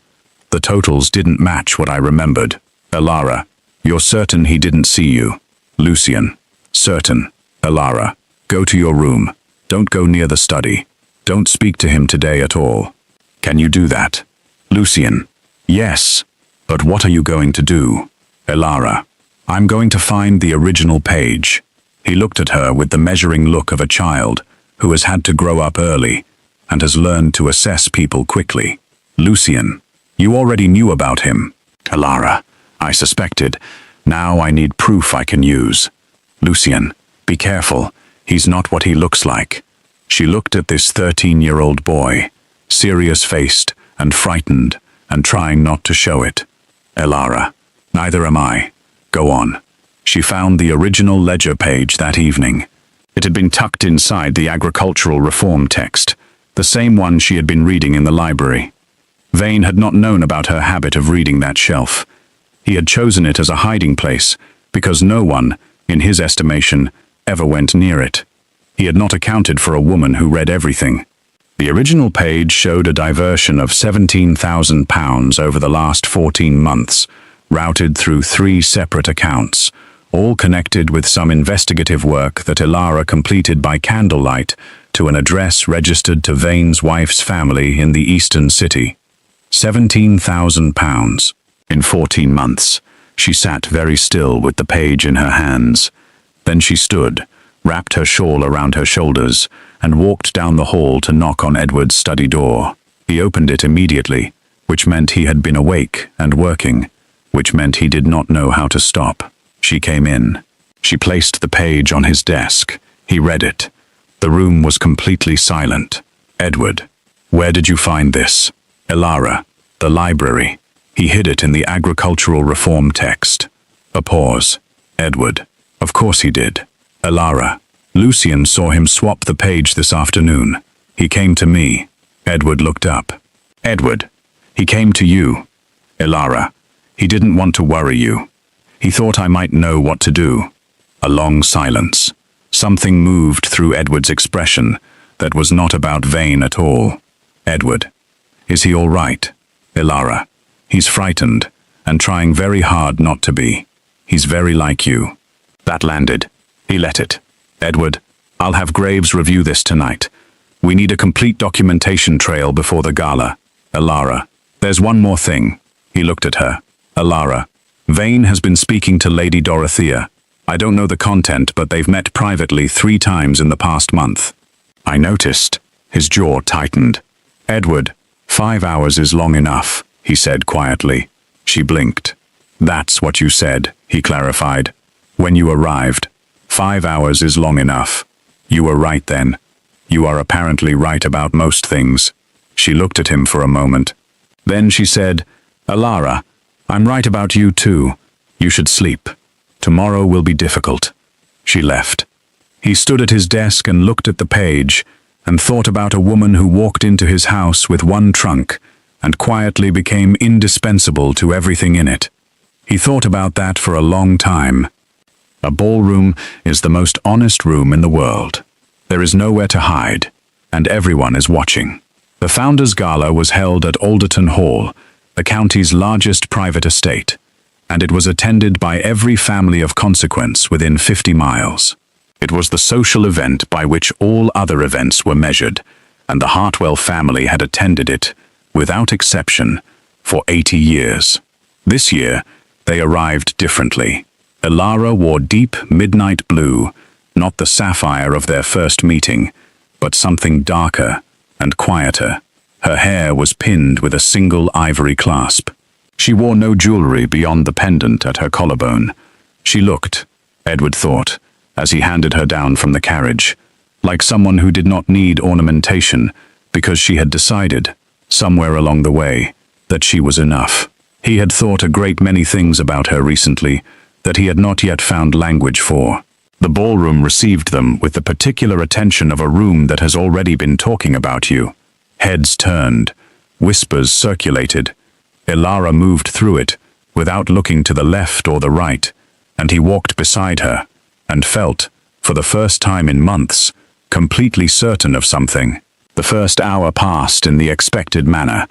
The totals didn't match what I remembered. Elara. You're certain he didn't see you? Lucian. Certain. Elara. Go to your room. Don't go near the study. Don't speak to him today at all. Can you do that? Lucian. Yes. But what are you going to do? Elara. I'm going to find the original page. He looked at her with the measuring look of a child who has had to grow up early and has learned to assess people quickly. Lucian. You already knew about him. Elara. I suspected. Now I need proof I can use. Lucian. Be careful. He's not what he looks like. She looked at this 13-year-old boy, serious-faced and frightened and trying not to show it. Elara. Neither am I. Go on. She found the original ledger page that evening. It had been tucked inside the agricultural reform text, the same one she had been reading in the library. Vane had not known about her habit of reading that shelf. He had chosen it as a hiding place because no one, in his estimation, ever went near it. He had not accounted for a woman who read everything. The original page showed a diversion of £17,000 over the last 14 months, routed through 3 separate accounts, all connected with some investigative work that Elara completed by candlelight to an address registered to Vane's wife's family in the eastern city. £17,000. In 14 months, she sat very still with the page in her hands. Then she stood, wrapped her shawl around her shoulders, and walked down the hall to knock on Edward's study door. He opened it immediately, which meant he had been awake and working, which meant he did not know how to stop. She came in. She placed the page on his desk. He read it. The room was completely silent. Edward. Where did you find this? Elara. The library. He hid it in the agricultural reform text. A pause. Edward. Of course he did. Elara. Lucian saw him swap the page this afternoon. He came to me. Edward looked up. Edward. He came to you. Elara. He didn't want to worry you. He thought I might know what to do. A long silence. Something moved through Edward's expression that was not about Vane at all. Edward. Is he all right? Elara. He's frightened and trying very hard not to be. He's very like you. That landed. He let it. Edward, I'll have Graves review this tonight. We need a complete documentation trail before the gala. Elara. There's one more thing. He looked at her. Elara. Vane has been speaking to Lady Dorothea. I don't know the content, but they've met privately 3 times in the past month. I noticed. His jaw tightened. Edward, 5 hours is long enough, he said quietly. She blinked. That's what you said, he clarified. When you arrived. 5 hours is long enough. You were right then. You are apparently right about most things. She looked at him for a moment. Then she said, Elara, I'm right about you too. You should sleep. Tomorrow will be difficult. She left. He stood at his desk and looked at the page and thought about a woman who walked into his house with one trunk and quietly became indispensable to everything in it. He thought about that for a long time. A ballroom is the most honest room in the world. There is nowhere to hide, and everyone is watching. The Founders' Gala was held at Alderton Hall, the county's largest private estate, and it was attended by every family of consequence within 50 miles. It was the social event by which all other events were measured, and the Hartwell family had attended it, without exception, for 80 years. This year, they arrived differently. Elara wore deep midnight blue, not the sapphire of their first meeting, but something darker and quieter. Her hair was pinned with a single ivory clasp. She wore no jewelry beyond the pendant at her collarbone. She looked, Edward thought, as he handed her down from the carriage, like someone who did not need ornamentation because she had decided, somewhere along the way, that she was enough. He had thought a great many things about her recently that he had not yet found language for. The ballroom received them with the particular attention of a room that has already been talking about you. Heads turned, Whispers circulated. Ilara moved through it, without looking to the left or the right, and he walked beside her, and felt, for the first time in months, completely certain of something. The first hour passed in the expected manner.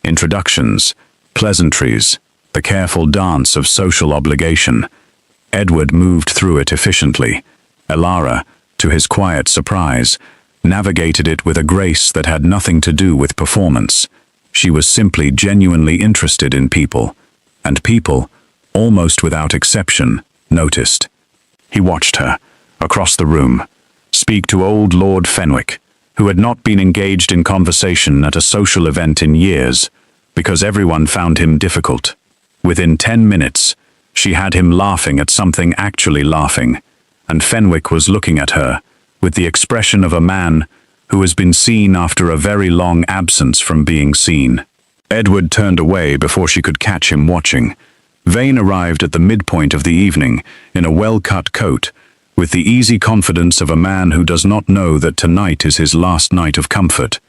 Introductions, pleasantries, the careful dance of social obligation. Edward moved through it efficiently. Ilara, to his quiet surprise, navigated it with a grace that had nothing to do with performance. She was simply genuinely interested in people, and people, almost without exception, noticed. He watched her, across the room, speak to old Lord Fenwick, who had not been engaged in conversation at a social event in years, because everyone found him difficult. Within 10 minutes, she had him laughing at something actually laughing, and Fenwick was looking at her, with the expression of a man who has been seen after a very long absence from being seen. Edward turned away before she could catch him watching. Vane arrived at the midpoint of the evening, in a well-cut coat, with the easy confidence of a man who does not know that tonight is his last night of comfort.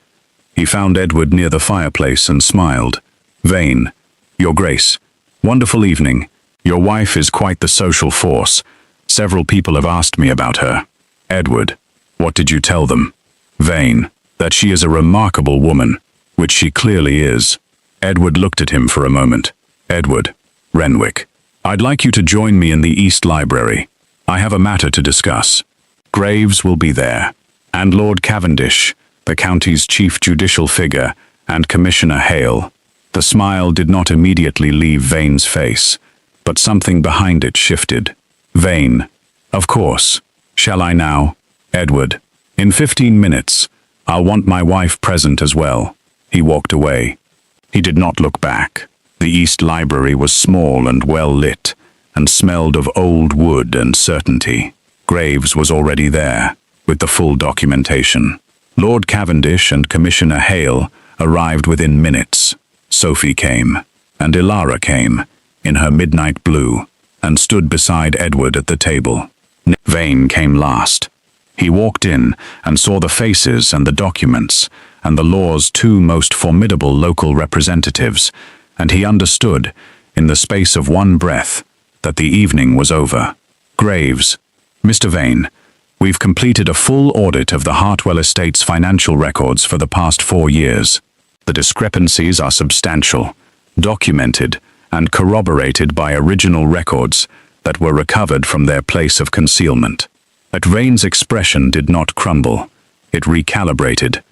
He found Edward near the fireplace and smiled. "Vane, Your Grace, wonderful evening. Your wife is quite the social force. Several people have asked me about her." "Edward, what did you tell them?" "Vane, that she is a remarkable woman, which she clearly is." Edward looked at him for a moment. "Edward, Renwick, I'd like you to join me in the East Library. I have a matter to discuss. Graves will be there, and Lord Cavendish, the county's chief judicial figure, and Commissioner Hale." The smile did not immediately leave Vane's face, but something behind it shifted. "Vane, of course. Shall I now?" "Edward, in 15 minutes. I'll want my wife present as well." He walked away. He did not look back. The East Library was small and well lit, and smelled of old wood and certainty. Graves was already there, with the full documentation. Lord Cavendish and Commissioner Hale arrived within minutes. Sophie came, and Ilara came, in her midnight blue, and stood beside Edward at the table. Vane came last. He walked in and saw the faces and the documents, and the law's two most formidable local representatives, and he understood, in the space of one breath, that the evening was over. "Graves, Mr. Vane, we've completed a full audit of the Hartwell Estates financial records for the past 4 years. The discrepancies are substantial, documented, and corroborated by original records that were recovered from their place of concealment." But Vane's expression did not crumble. It recalibrated.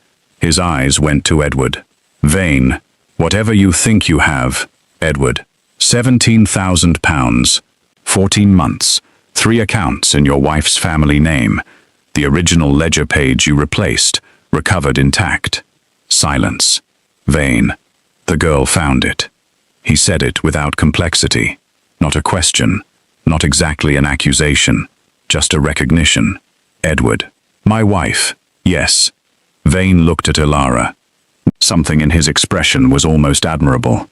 His eyes went to Edward. "Vane, whatever you think you have, Edward, £17,000, 14 months, 3 accounts in your wife's family name, the original ledger page you replaced, recovered intact." Silence. "Vane, the girl found it." He said it without complexity. Not a question, not exactly an accusation, just a recognition. "Edward, my wife, yes." Vane looked at Ilara. Something in his expression was almost admirable.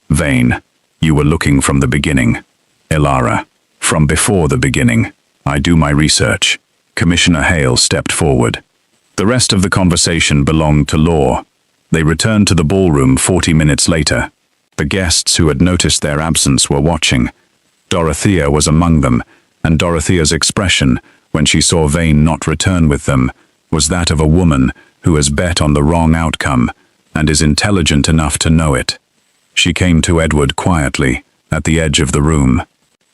"Vane, you were looking from the beginning." "Ilara, from before the beginning. I do my research." Commissioner Hale stepped forward. The rest of the conversation belonged to law. They returned to the ballroom 40 minutes later. The guests who had noticed their absence were watching. Dorothea was among them, and Dorothea's expression, when she saw Vane not return with them, was that of a woman who has bet on the wrong outcome, and is intelligent enough to know it. She came to Edward quietly, at the edge of the room.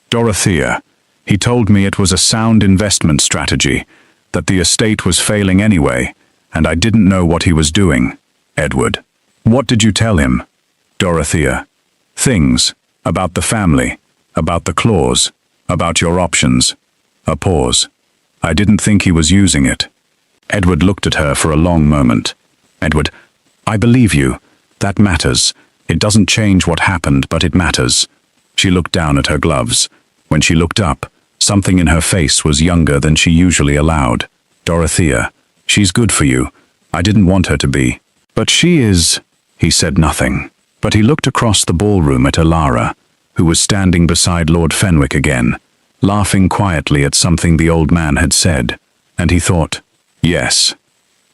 "Dorothea, he told me it was a sound investment strategy, that the estate was failing anyway, and I didn't know what he was doing." "Edward, what did you tell him?" "Dorothea, things, about the family, about the clause, about your options." A pause. "I didn't think he was using it." Edward looked at her for a long moment. "Edward, I believe you. That matters. It doesn't change what happened, but it matters." She looked down at her gloves. When she looked up, something in her face was younger than she usually allowed. "Dorothea, she's good for you. I didn't want her to be. But she is." He said nothing, but he looked across the ballroom at Ilara, who was standing beside Lord Fenwick again, laughing quietly at something the old man had said, and he thought, "Yes.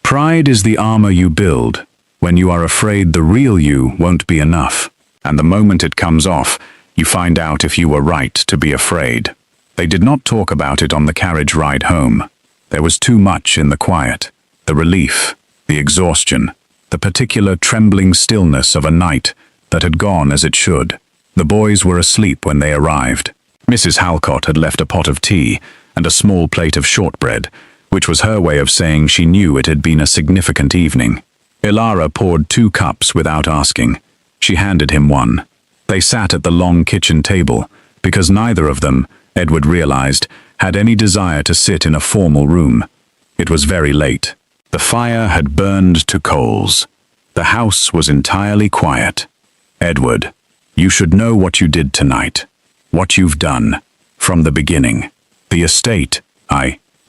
Pride is the armor you build, When you are afraid, the real you won't be enough. And the moment it comes off, you find out if you were right to be afraid. They did not talk about it on the carriage ride home. There was too much in the quiet, the relief, the exhaustion, the particular trembling stillness of a night that had gone as it should. The boys were asleep when they arrived. Mrs. Halcott had left a pot of tea and a small plate of shortbread, which was her way of saying she knew it had been a significant evening. Ilara poured 2 cups without asking. She handed him one. They sat at the long kitchen table, because neither of them, Edward realized, had any desire to sit in a formal room. It was very late. The fire had burned to coals. The house was entirely quiet. Edward, you should know what you did tonight. What you've done. From the beginning. The estate,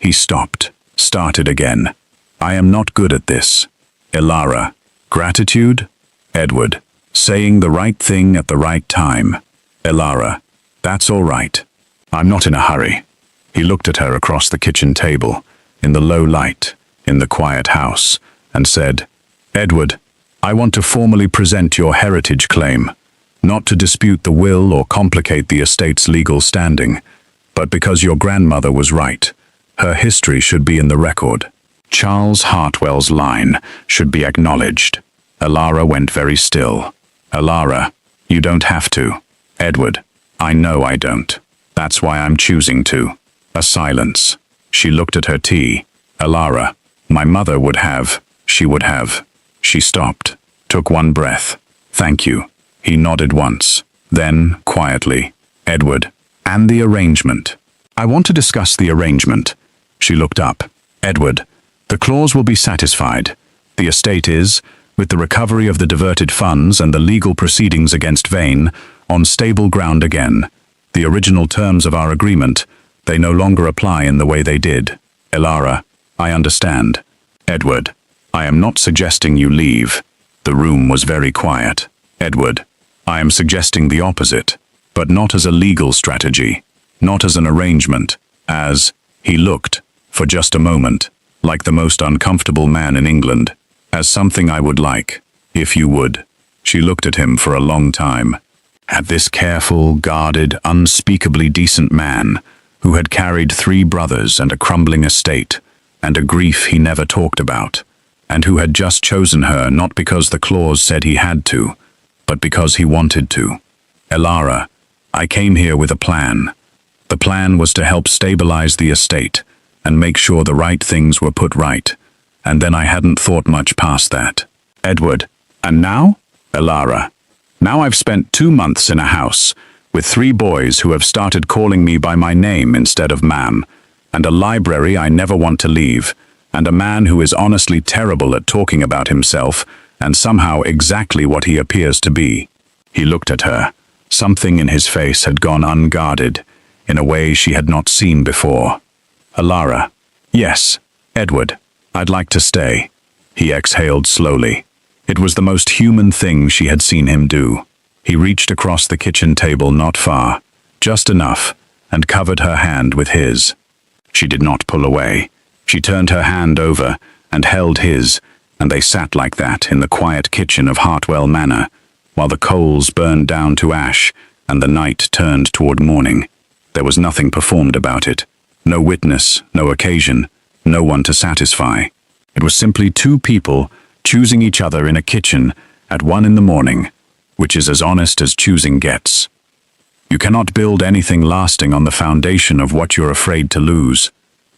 He stopped. Started again. I am not good at this. Ilara. Gratitude? Edward. Saying the right thing at the right time. Ilara. That's all right. I'm not in a hurry. He looked at her across the kitchen table, in the low light, in the quiet house, and said, Edward, I want to formally present your heritage claim, not to dispute the will or complicate the estate's legal standing, but because your grandmother was right. Her history should be in the record. Charles Hartwell's line should be acknowledged. Ilara went very still. Ilara, you don't have to. Edward, I know I don't. That's why I'm choosing to. A silence. She looked at her tea. Ilara, my mother would have. She would have. She stopped, took one breath. Thank you. He nodded once. Then, quietly, Edward, and the arrangement. I want to discuss the arrangement. She looked up. Edward, the clause will be satisfied. The estate is, with the recovery of the diverted funds and the legal proceedings against Vane, on stable ground again. The original terms of our agreement, they no longer apply in the way they did. Ilara, I understand. Edward, I am not suggesting you leave. The room was very quiet. Edward, I am suggesting the opposite, but not as a legal strategy, not as an arrangement, as, he looked, for just a moment, like the most uncomfortable man in England, as something I would like, if you would. She looked at him for a long time. At this careful, guarded, unspeakably decent man, who had carried 3 brothers and a crumbling estate, and a grief he never talked about, and who had just chosen her not because the clause said he had to, but because he wanted to. Ilara, I came here with a plan. The plan was to help stabilize the estate, and make sure the right things were put right, and then I hadn't thought much past that. Edward, and now? Ilara, now I've spent 2 months in a house, with 3 boys who have started calling me by my name instead of ma'am, and a library I never want to leave, and a man who is honestly terrible at talking about himself, and somehow exactly what he appears to be. He looked at her. Something in his face had gone unguarded, in a way she had not seen before. Ilara, yes, Edward, I'd like to stay. He exhaled slowly. It was the most human thing she had seen him do. He reached across the kitchen table not far, just enough, and covered her hand with his. She did not pull away. She turned her hand over and held his, and they sat like that in the quiet kitchen of Hartwell Manor, while the coals burned down to ash and the night turned toward morning. There was nothing performed about it. No witness, no occasion, no one to satisfy. It was simply 2 people choosing each other in a kitchen at 1 in the morning, which is as honest as choosing gets. You cannot build anything lasting on the foundation of what you're afraid to lose.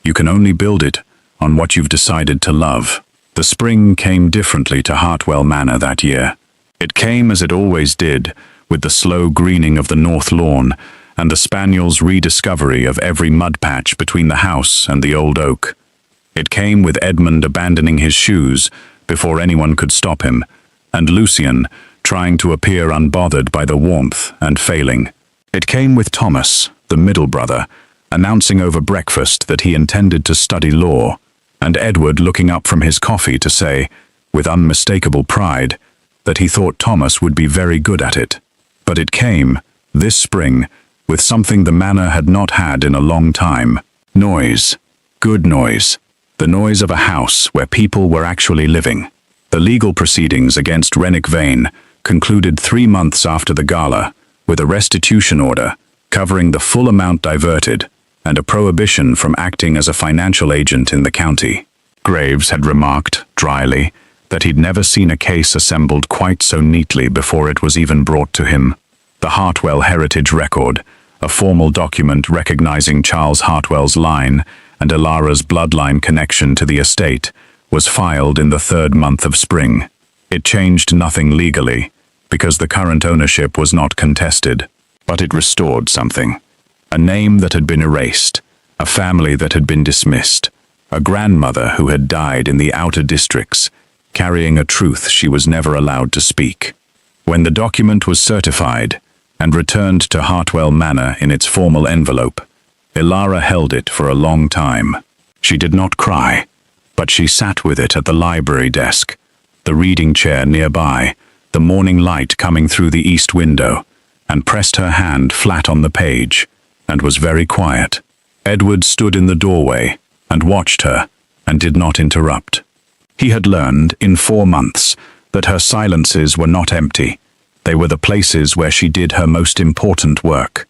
You can only build it on what you've decided to love. The spring came differently to Hartwell Manor that year. It came as it always did, with the slow greening of the north lawn and the spaniel's rediscovery of every mud patch between the house and the old oak. It came with Edmund abandoning his shoes before anyone could stop him, and Lucian trying to appear unbothered by the warmth and failing. It came with Thomas, the middle brother, announcing over breakfast that he intended to study law, and Edward looking up from his coffee to say, with unmistakable pride, that he thought Thomas would be very good at it. But it came, this spring, with something the manor had not had in a long time. Noise. Good noise. The noise of a house where people were actually living. The legal proceedings against Rennick Vane concluded 3 months after the gala, with a restitution order covering the full amount diverted and a prohibition from acting as a financial agent in the county. Graves had remarked, dryly, that he'd never seen a case assembled quite so neatly before it was even brought to him. The Hartwell Heritage Record, a formal document recognizing Charles Hartwell's line and Ilara's bloodline connection to the estate, was filed in the 3rd month of spring. It changed nothing legally, because the current ownership was not contested, but it restored something. A name that had been erased, a family that had been dismissed, a grandmother who had died in the outer districts, carrying a truth she was never allowed to speak. When the document was certified and returned to Hartwell Manor in its formal envelope, Ilara held it for a long time. She did not cry, but she sat with it at the library desk, the reading chair nearby, the morning light coming through the east window, and pressed her hand flat on the page, and was very quiet. Edward stood in the doorway and watched her, and did not interrupt. He had learned, in 4 months, that her silences were not empty. They were the places where she did her most important work.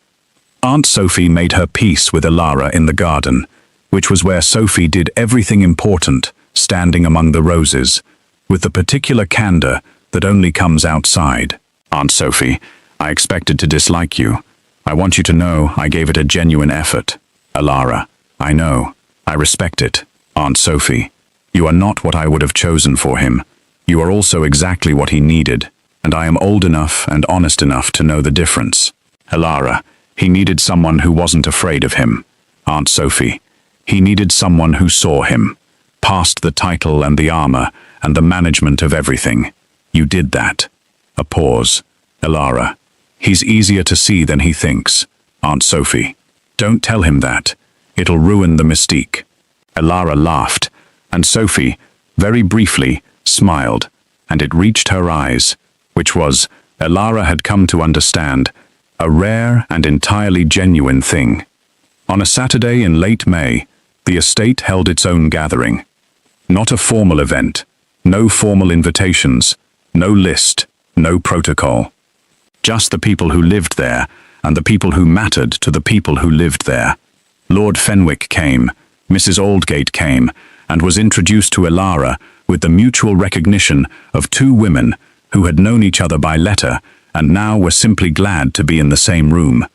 Aunt Sophie made her peace with Ilara in the garden, which was where Sophie did everything important, standing among the roses, with the particular candor that only comes outside. Aunt Sophie, I expected to dislike you. I want you to know I gave it a genuine effort. Ilara, I know. I respect it. Aunt Sophie, you are not what I would have chosen for him. You are also exactly what he needed, and I am old enough and honest enough to know the difference. Ilara, he needed someone who wasn't afraid of him. Aunt Sophie, he needed someone who saw him, past the title and the armor and the management of everything. You did that. A pause. Ilara, he's easier to see than he thinks. Aunt Sophie, don't tell him that. It'll ruin the mystique. Ilara laughed, and Sophie, very briefly, smiled, and it reached her eyes, which was, Ilara had come to understand, a rare and entirely genuine thing. On a Saturday in late May, the estate held its own gathering. Not a formal event, no formal invitations, no list, no protocol. Just the people who lived there, and the people who mattered to the people who lived there. Lord Fenwick came, Mrs. Aldgate came, and was introduced to Ilara with the mutual recognition of 2 women who had known each other by letter and now were simply glad to be in the same room.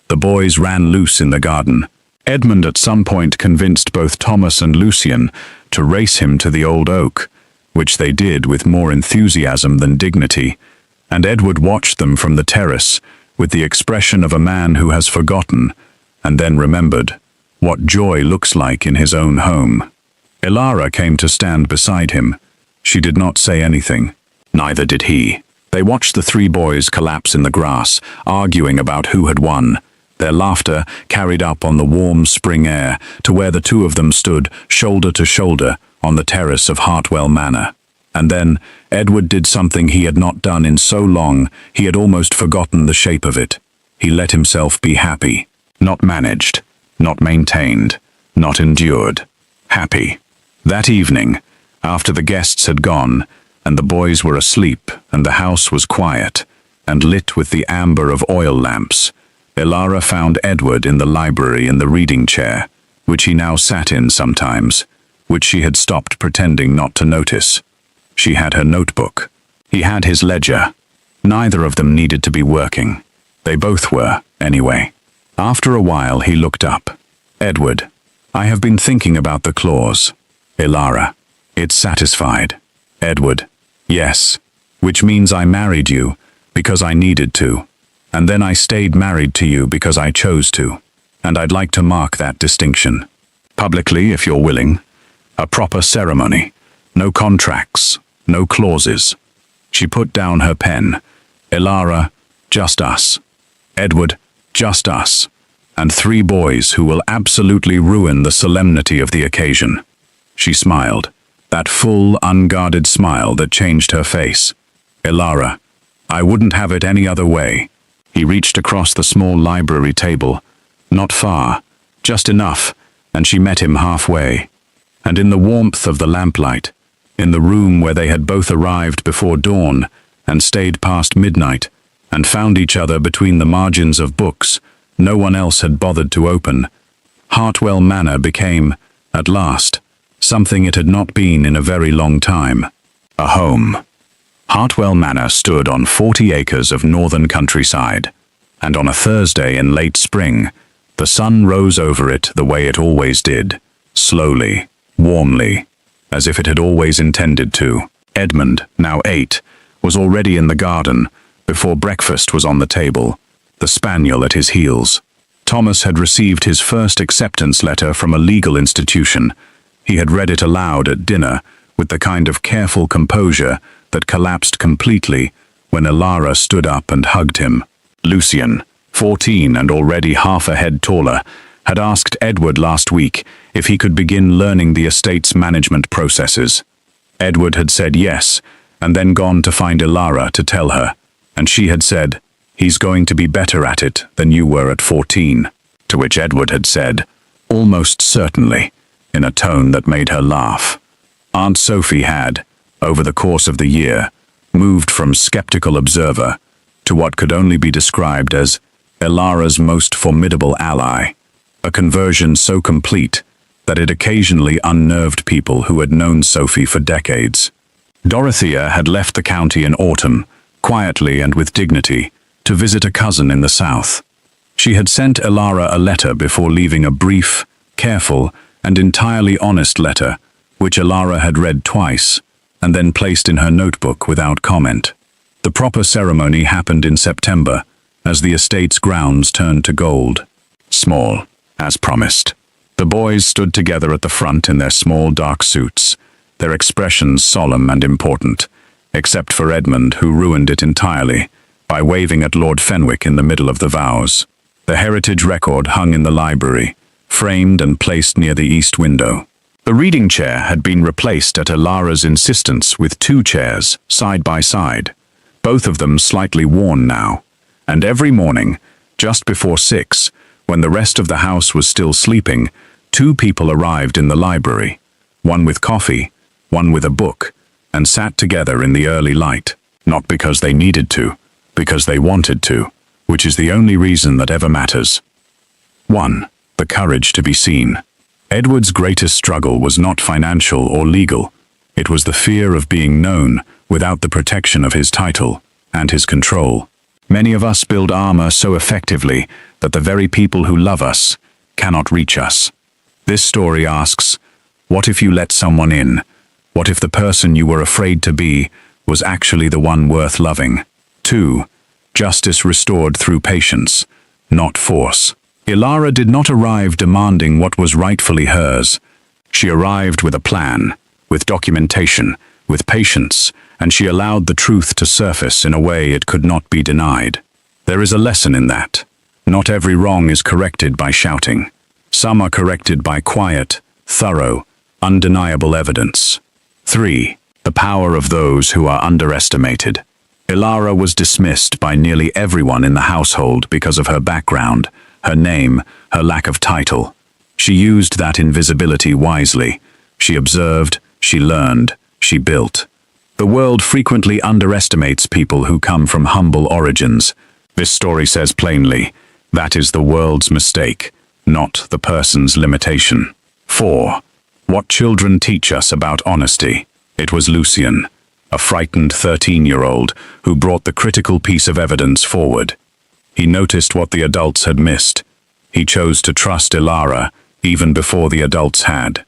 The boys ran loose in the garden. Edmund at some point convinced both Thomas and Lucian to race him to the old oak, which they did with more enthusiasm than dignity, and Edward watched them from the terrace with the expression of a man who has forgotten, and then remembered, what joy looks like in his own home. Ilara came to stand beside him. She did not say anything. Neither did he. They watched the 3 boys collapse in the grass, arguing about who had won, their laughter carried up on the warm spring air to where the 2 of them stood, shoulder to shoulder, on the terrace of Hartwell Manor. And then Edward did something he had not done in so long he had almost forgotten the shape of it. He let himself be happy. Not managed, not maintained, not endured. Happy. That evening, after the guests had gone, and the boys were asleep, and the house was quiet, and lit with the amber of oil lamps, Ilara found Edward in the library in the reading chair, which he now sat in sometimes, which she had stopped pretending not to notice. She had her notebook. He had his ledger. Neither of them needed to be working. They both were, anyway. After a while he looked up. Edward, I have been thinking about the clause. Ilara, it's satisfied. Edward, yes, which means I married you because I needed to, and then I stayed married to you because I chose to, and I'd like to mark that distinction. Publicly, if you're willing. A proper ceremony. No contracts, no clauses. She put down her pen. Ilara, just us. Edward, just us. And 3 boys who will absolutely ruin the solemnity of the occasion. She smiled, that full, unguarded smile that changed her face. Ilara, I wouldn't have it any other way. He reached across the small library table. Not far, just enough, and she met him halfway. And in the warmth of the lamplight, in the room where they had both arrived before dawn and stayed past midnight, and found each other between the margins of books no one else had bothered to open, Hartwell Manor became, at last, something it had not been in a very long time: a home. Hartwell Manor stood on 40 acres of northern countryside, and on a Thursday in late spring, the sun rose over it the way it always did, slowly, warmly, as if it had always intended to. Edmund, now 8, was already in the garden before breakfast was on the table, the spaniel at his heels. Thomas had received his first acceptance letter from a legal institution. He had read it aloud at dinner with the kind of careful composure that collapsed completely when Elara stood up and hugged him. Lucian, 14 and already half a head taller, had asked Edward last week if he could begin learning the estate's management processes. Edward had said yes, and then gone to find Elara to tell her, and she had said, "He's going to be better at it than you were at 14, to which Edward had said, "Almost certainly," in a tone that made her laugh. Aunt Sophie had, over the course of the year, moved from skeptical observer to what could only be described as Elara's most formidable ally, a conversion so complete that it occasionally unnerved people who had known Sophie for decades. Dorothea had left the county in autumn, quietly and with dignity, to visit a cousin in the south. She had sent Elara a letter before leaving, a brief, careful, and entirely honest letter, which Elara had read twice, and then placed in her notebook without comment. The proper ceremony happened in September, as the estate's grounds turned to gold. Small, as promised. The boys stood together at the front in their small dark suits, their expressions solemn and important, except for Edmund, who ruined it entirely by waving at Lord Fenwick in the middle of the vows. The heritage record hung in the library, framed and placed near the east window. The reading chair had been replaced at Elara's insistence with 2 chairs, side by side, both of them slightly worn now, and every morning, just before 6, when the rest of the house was still sleeping, 2 people arrived in the library, one with coffee, one with a book, and sat together in the early light, not because they needed to, because they wanted to, which is the only reason that ever matters. 1. The courage to be seen. Edward's greatest struggle was not financial or legal. It was the fear of being known without the protection of his title and his control. Many of us build armor so effectively that the very people who love us cannot reach us. This story asks, what if you let someone in? What if the person you were afraid to be was actually the one worth loving? 2. Justice restored through patience, not force. Elara did not arrive demanding what was rightfully hers. She arrived with a plan, with documentation, with patience, and she allowed the truth to surface in a way it could not be denied. There is a lesson in that. Not every wrong is corrected by shouting. Some are corrected by quiet, thorough, undeniable evidence. 3. The power of those who are underestimated. Elara was dismissed by nearly everyone in the household because of her background, her name, her lack of title. She used that invisibility wisely. She observed, she learned, she built. The world frequently underestimates people who come from humble origins. This story says plainly, that is the world's mistake, not the person's limitation. 4. What children teach us about honesty. It was Lucian, a frightened 13-year-old, who brought the critical piece of evidence forward. He noticed what the adults had missed. He chose to trust Elara, even before the adults had.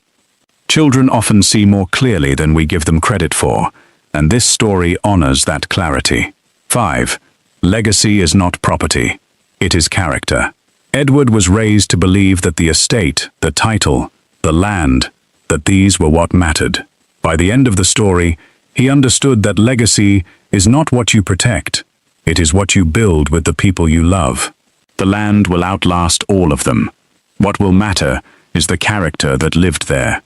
Children often see more clearly than we give them credit for, and this story honors that clarity. 5. Legacy is not property. It is character. Edward was raised to believe that the estate, the title, the land, that these were what mattered. By the end of the story, he understood that legacy is not what you protect. It is what you build with the people you love. The land will outlast all of them. What will matter is the character that lived there.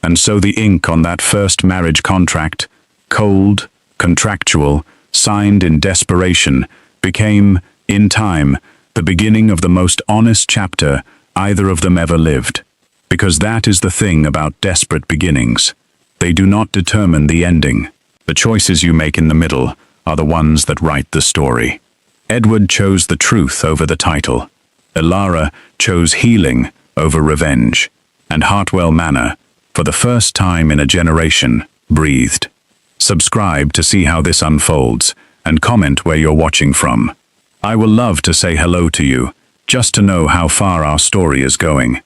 And so the ink on that first marriage contract, cold, contractual, signed in desperation, became, in time, the beginning of the most honest chapter either of them ever lived. Because that is the thing about desperate beginnings. They do not determine the ending. The choices you make in the middle are the ones that write the story. Edward chose the truth over the title. Elara chose healing over revenge. And Hartwell Manor, for the first time in a generation, breathed. Subscribe to see how this unfolds, and comment where you're watching from. I will love to say hello to you, just to know how far our story is going.